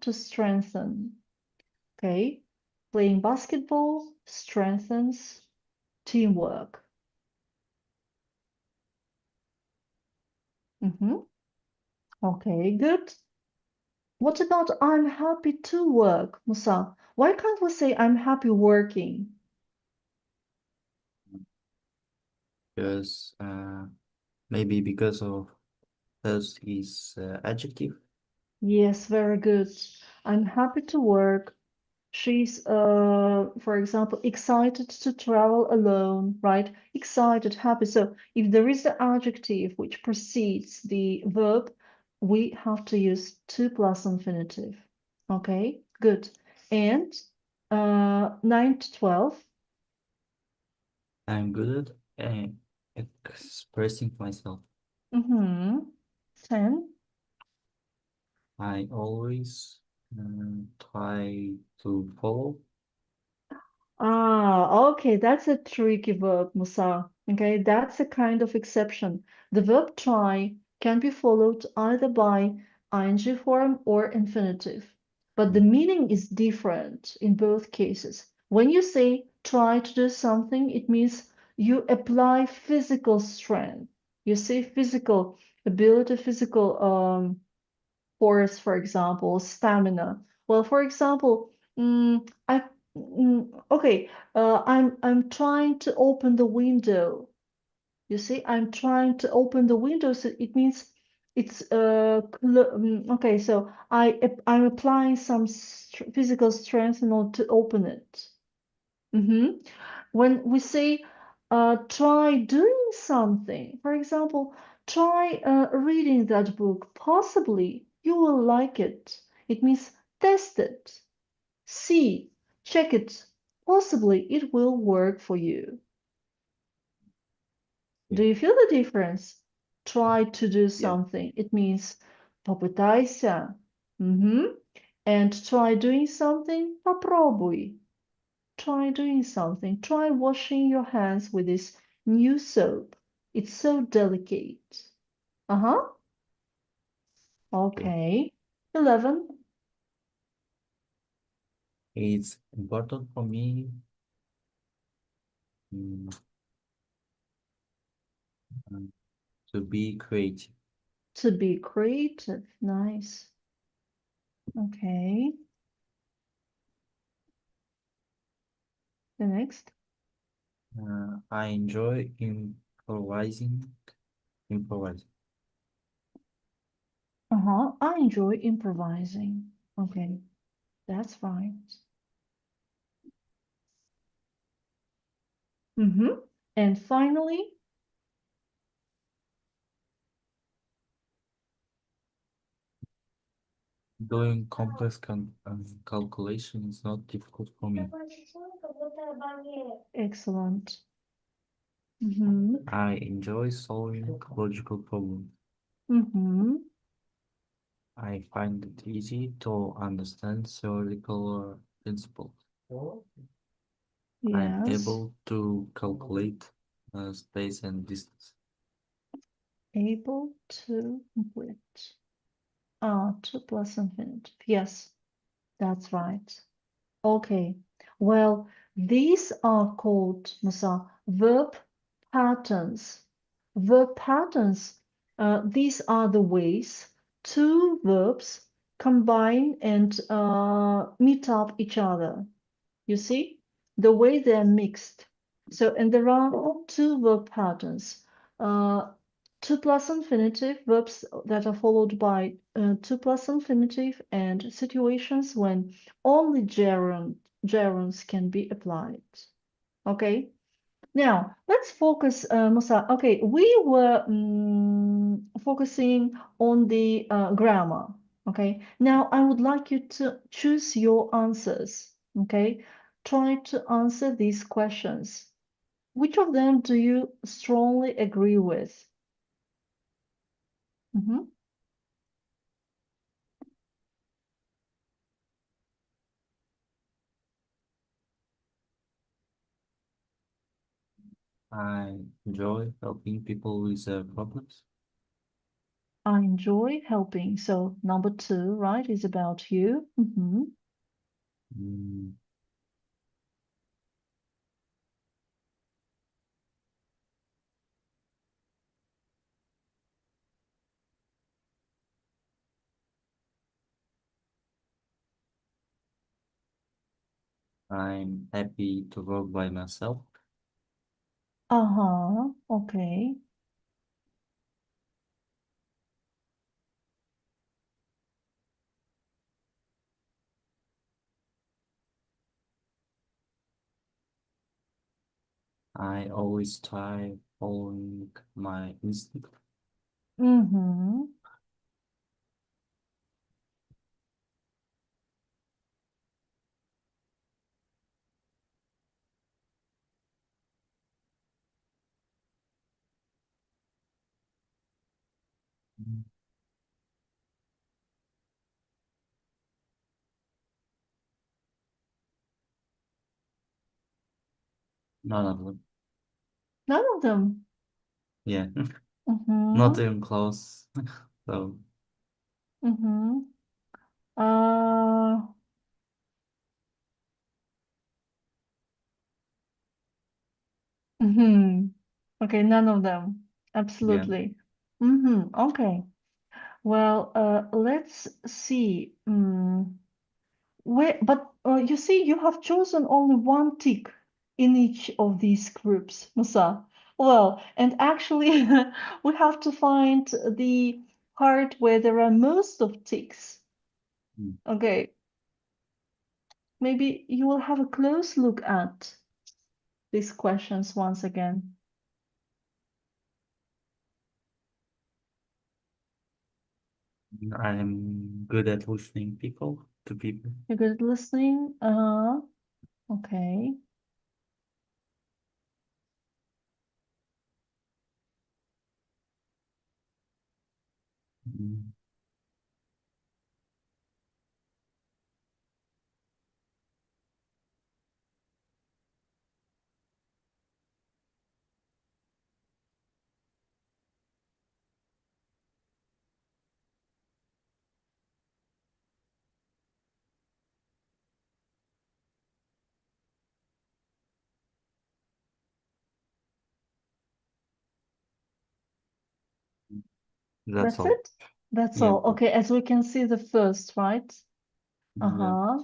To strengthen. Okay. Playing basketball strengthens teamwork. Okay, good. What about I'm happy to work, Musa? Why can't we say I'm happy working? because maybe because of those is adjective. Yes, very good. I'm happy to work. She's, for example, excited to travel alone, right? Excited, happy. So if there is the adjective which precedes the verb, we have to use to plus infinitive. Okay, good. And 9 to 12. I'm good at expressing myself. 10. I always try to follow. Okay, that's a tricky verb, Musa. Okay, that's a kind of exception. The verb try can be followed either by ing form or infinitive, but the meaning is different in both cases. When you say try to do something, it means you apply physical strength. You say physical ability, physical force, for example, stamina. Well, for example, I okay, I'm trying to open the window. You see, I'm trying to open the window, so it means it's okay. So I'm applying some physical strength in order to open it. When we say try doing something, for example, try reading that book. Possibly you will like it. It means test it, see, check it. Possibly it will work for you. Do you feel the difference? Try to do Yeah. something. It means попытайся. And try doing something. Попробуй. Try doing something. Try washing your hands with this new soap. It's so delicate. Uh-huh. Okay. 11. It's important for me mm, to be creative. To be creative. Nice. Okay. The next. I enjoy improvising. Improvising. I enjoy improvising. Okay. That's fine. And finally, Doing complex calculation is not difficult for me. Excellent. Mm-hmm. I enjoy solving logical problems. Mm-hmm. I find it easy to understand theoretical principles. I'm Yes. able to calculate space and distance. Able to complete. 2 plus infinitive. Yes, that's right. Okay. Well, these are called, Musa, verb patterns. Verb patterns, these are the ways two verbs combine and meet up each other. You see, the way they're mixed. So, and there are two verb patterns. Uh, 2 plus infinitive verbs that are followed by 2 plus infinitive and situations when only gerunds can be applied. Okay, now let's focus, Musa. Okay, we were focusing on the grammar. Okay, now I would like you to choose your answers. Okay, try to answer these questions. Which of them do you strongly agree with? Mhm. I enjoy helping people with their problems. I enjoy helping. So number two, right, is about you. Mhm. Mm, I'm happy to work by myself. Uh-huh. Okay. I always try following my instinct. Mm-hmm. Mm, None of them. None of them. Yeah, not Mm-hmm. even close. So Mm-hmm. Uh, mm-hmm. Okay, none of them. yeah, Absolutely. Mm-hmm. Okay. Well, let's see. But you see, you have chosen only one tick in each of these groups, Musa. Well, and actually, we have to find the part where there are most of ticks. Mm. Okay, maybe you will have a close look at these questions once again. I'm good at listening to people. You're good at listening? Okay. Mm, That's That's all. it? That's Yeah, all. Okay, as we can see, the first, right? yeah. Uh-huh.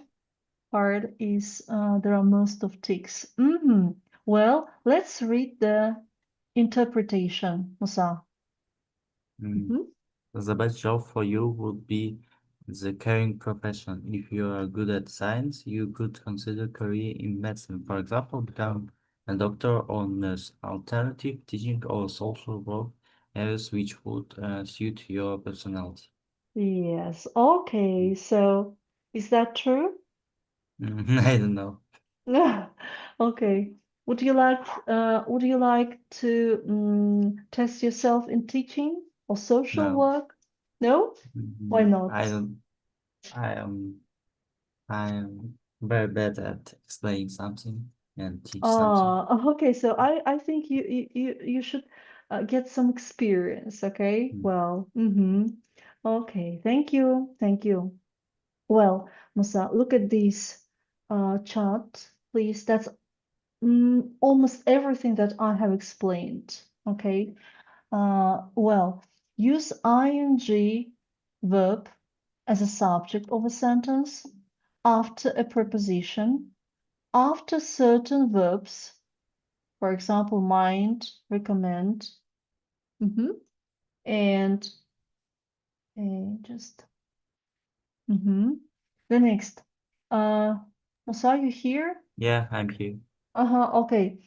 Part is there are most of ticks. Mm-hmm. Well, let's read the interpretation, Musa. Mm. Mhm. The best job for you would be the caring profession. If you are good at science, you could consider career in medicine. For example, become a doctor or nurse. Alternative teaching or social work areas which would suit your personality. Yes. Okay. So is that true? I don't know. Okay. Would you like to test yourself in teaching or social No. work? No? Why I not? don't. I am. I am very bad at explaining something and teach something. Okay. So I think you should get some experience. Okay. Mm. Well, Okay. Thank you. Thank you. Well, Musa, look at this chart, please. That's almost everything that I have explained. Okay. Well, use ing verb as a subject of a sentence after a preposition, after certain verbs, for example, mind, recommend, and just the next. Musa, are you here? Yeah, I'm here. Okay.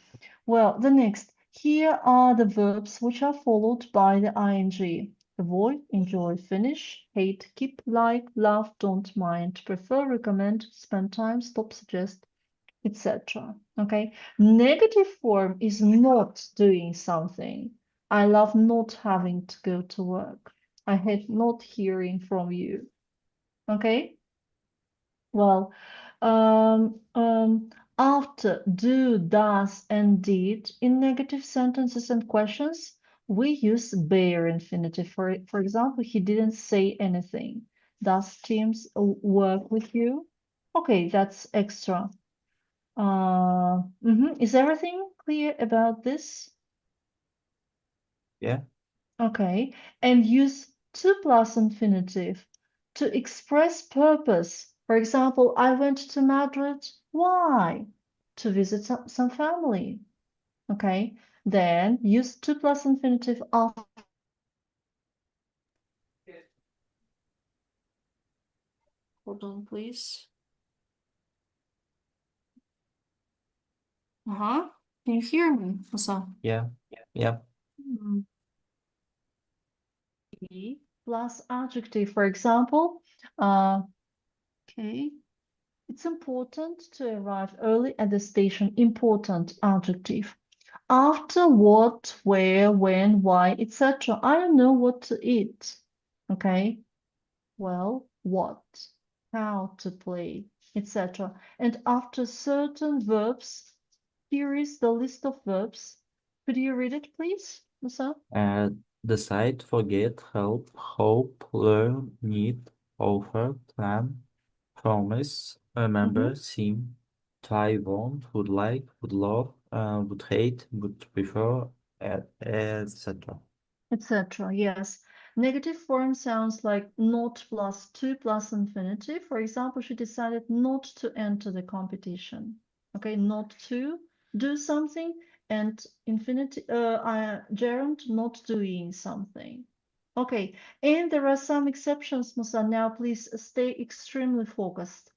Well, the next. Here are the verbs which are followed by the ing. Avoid, enjoy, finish, hate, keep, like, love, don't mind, prefer, recommend, spend time, stop, suggest, etc. Okay. Negative form is not doing something. I love not having to go to work. I hate not hearing from you. Okay. Well, after do, does, and did in negative sentences and questions, we use bare infinitive. For example, he didn't say anything. Does Teams work with you? Okay, that's extra. Is everything clear about this? Yeah. Okay, and use to plus infinitive to express purpose. For example, I went to Madrid. Why? To visit some family. Okay, then use to plus infinitive after. Hold on, please. Can you hear me, Musa? Yeah. Yeah. Plus adjective, for example. Okay. It's important to arrive early at the station. Important adjective. After what, where, when, why, etc. I don't know what to eat. Okay. Well, what, how to play, etc. And after certain verbs, here is the list of verbs. Could you read it, please, Musa? Decide, forget, help, hope, learn, need, offer, plan, promise, remember, seem, try, want, would like, would love, would hate, would prefer, etc. Etc. Yes. Negative form sounds like not plus to plus infinitive. For example, she decided not to enter the competition. Okay, not to do something and gerund not doing something. Okay, and there are some exceptions, Musa. Now please stay extremely focused.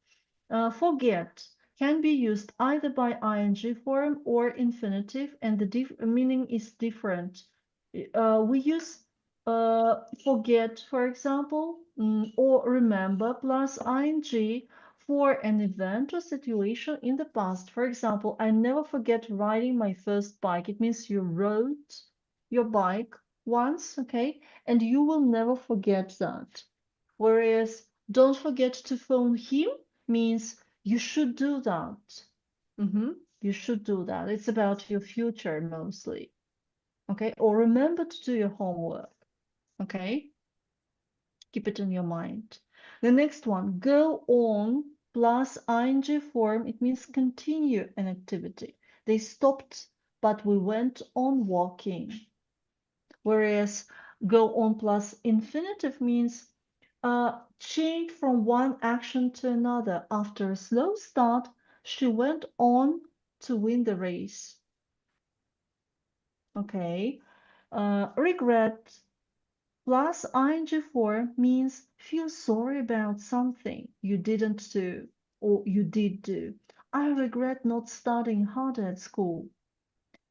Forget can be used either by ing form or infinitive, and the meaning is different. We use forget, for example, or remember plus ing for an event or situation in the past. For example, I never forget riding my first bike. It means you rode your bike once, okay, and you will never forget that. Whereas don't forget to phone him means you should do that. You should do that. It's about your future mostly. Okay. Or remember to do your homework. Okay. Keep it in your mind. The next one, go on plus ing form. It means continue an activity. They stopped, but we went on walking. Whereas go on plus infinitive means change from one action to another. After a slow start, she went on to win the race. Okay. Regret plus ing form means feel sorry about something you didn't do or you did do. I regret not studying harder at school.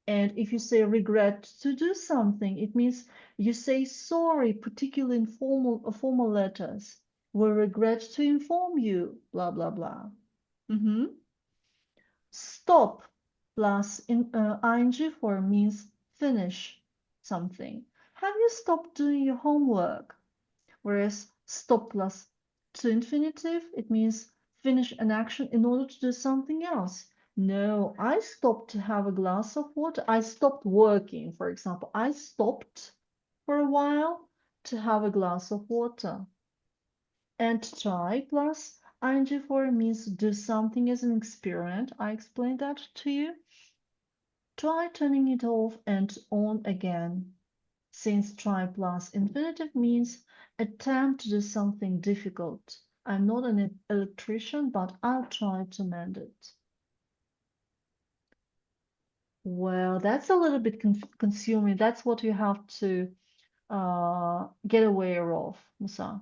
And if you say regret to do something, it means you say sorry, particularly in formal letters. We regret to inform you, blah, blah, blah. Stop plus ing form means finish something. Have you stopped doing your homework? Whereas stop plus to infinitive, it means finish an action in order to do something else. No, I stopped to have a glass of water. I stopped working, for example. I stopped for a while to have a glass of water. And try plus ing form means do something as an experiment. I explained that to you. Try turning it off and on again. Since try plus infinitive means attempt to do something difficult. I'm not an electrician, but I'll try to mend it. Well, that's a little bit consuming. That's what you have to get aware of, Musa.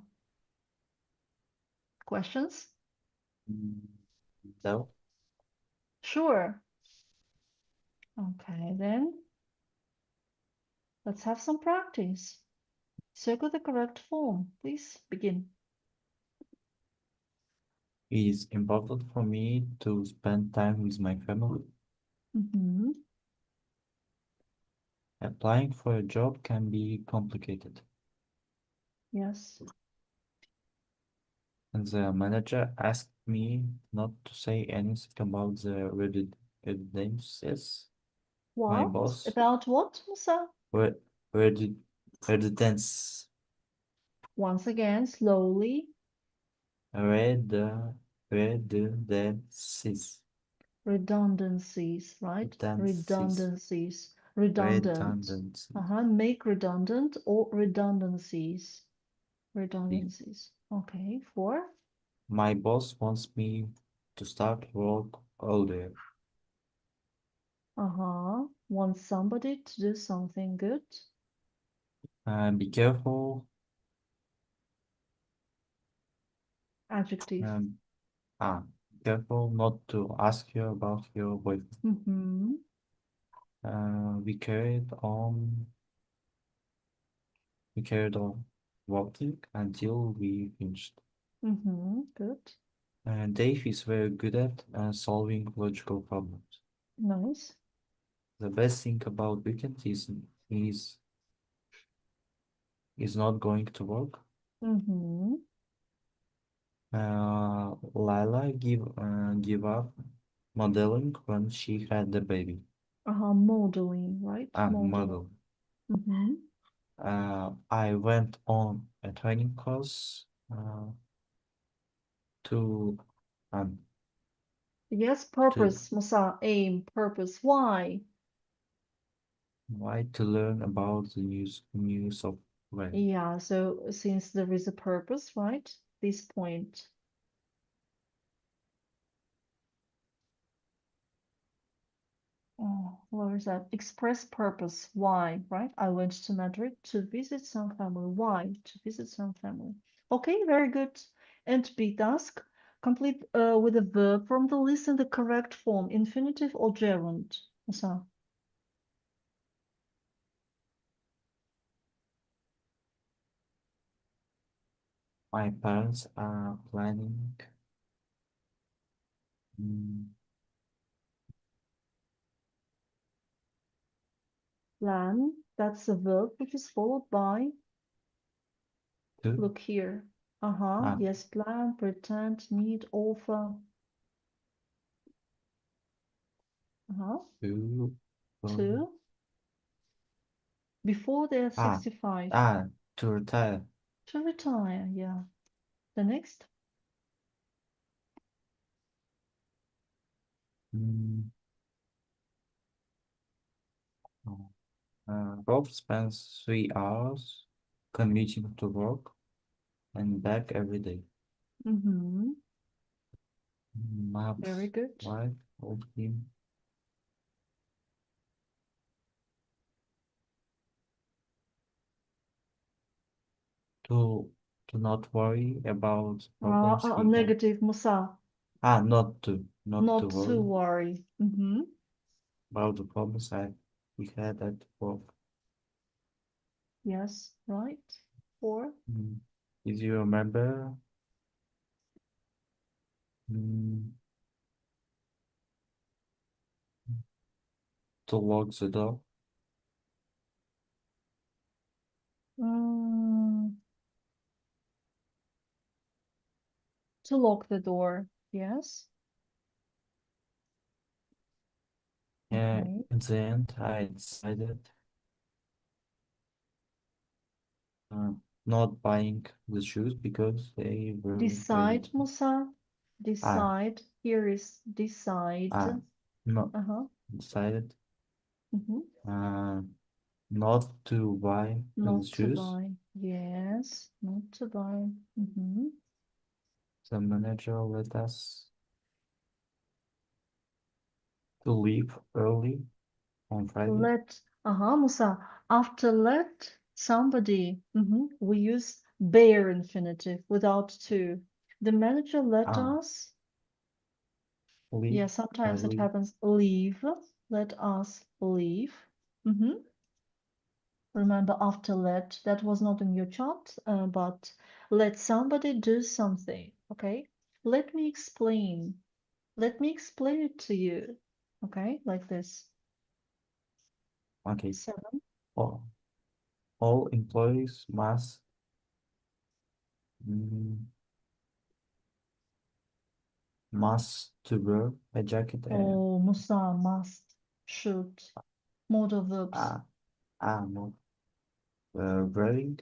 Questions? No. Sure. Okay, then let's have some practice. Circle the correct form. Please begin. It is important for me to spend time with my family. Mm-hmm. Applying for a job can be complicated. Yes. And the manager asked me not to say anything about the redundancies. My What? boss, About what, Musa? redundancies. Once again, slowly. Redundancies. Redundancies, right? Redundancies. Redundancies. Redundant. Redundancies. Make redundant or redundancies. Redundancies. Okay, four. My boss wants me to start work earlier. Want somebody to do something good. Be careful. Adjective. Careful not to ask her about your boyfriend. Mm-hmm. We carried on walking until we finished. Mm-hmm. Good. Dave is very good at solving logical problems. Nice. The best thing about weekends is not going to work. Mm-hmm. Lila give up modeling when she had the baby. Modeling, right? Model. Mm-hmm. I went on a training course to Yes, purpose, Musa, aim, purpose. Why? to learn about the new software. Yeah, so since there is a purpose, right? This point. Oh, where is that? Express purpose. Why, right? I went to Madrid to visit some family. Why? To visit some family. Okay, very good. And B task. Complete with a verb from the list in the correct form, infinitive or gerund. Musa. My parents are planning mm, Plan, that's a verb which is followed by, to look here. ah, Yes, plan, pretend, need, offer. to To, before they're ah 65. to retire. To retire, yeah. The next, Mm, no. Rob spends 3 hours commuting to work and back every day. mm-hmm. Very Mab's good. wife told him to not worry about problems he had. Negative, Musa. Not to Not to worry worry. Mm-hmm. about the problems I we had at work. Yes, right. 4. Did you remember? To lock the door? To lock the door. Yes. Yeah, Okay. in the end, I decided not buying the shoes because they were very Decide, Musa. Decide. Here is decide. no decided not to buy the Not to shoes. buy. Yes, not to buy. The manager let us to leave early on Friday. Musa. After let somebody, we use bare infinitive without to. The manager let us. Leave. Yeah, sometimes it leave. happens. Leave. Let us leave. Remember, after let, that was not in your chart, but let somebody do something. Okay. Let me explain. Let me explain it to you. Okay, like this. Okay. 7. All employees must to wear a jacket and Oh, Musa, must, should, modal verbs. no. Wearing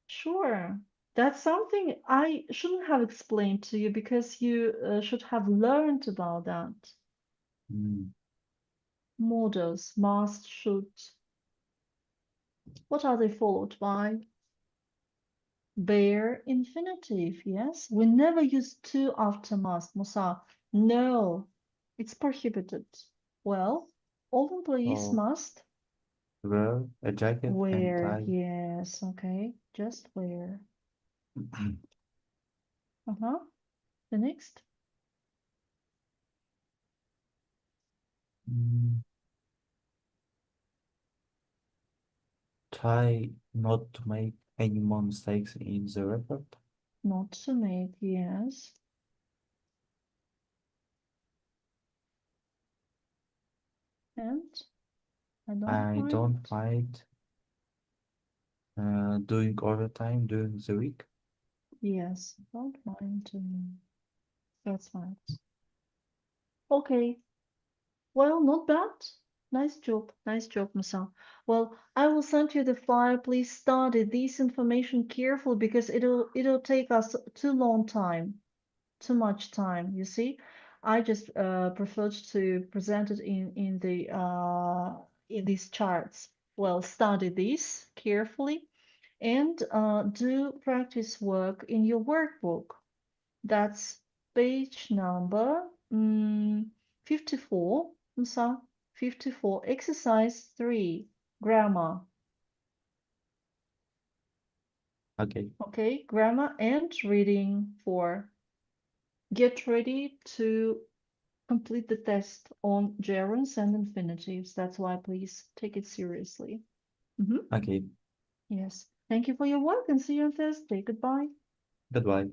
Sure. That's something I shouldn't have explained to you because you should have learned about that. Modals, must, should. What are they followed by? Bare infinitive, yes? We never use to after must, Musa. No, it's prohibited. Well, all employees must wear a jacket and wear, tie. yes, okay, just wear. The next. Try not to make any more mistakes in the report. Not to make, yes. And I don't mind doing overtime during the week. Yes, don't mind doing. That's right. Okay. Well, not bad. Nice job, Musa. Well, I will send you the file. Please study this information carefully because it'll take us too long time, too much time. You see, I just preferred to present it in these charts. Well, study this carefully and do practice work in your workbook. That's page number 54. Musa, 54. Exercise 3. Grammar. Okay. Okay, grammar and reading 4. Get ready to complete the test on gerunds and infinitives. That's why please take it seriously. Okay. Yes. Thank you for your work and see you on Thursday. Goodbye. Goodbye.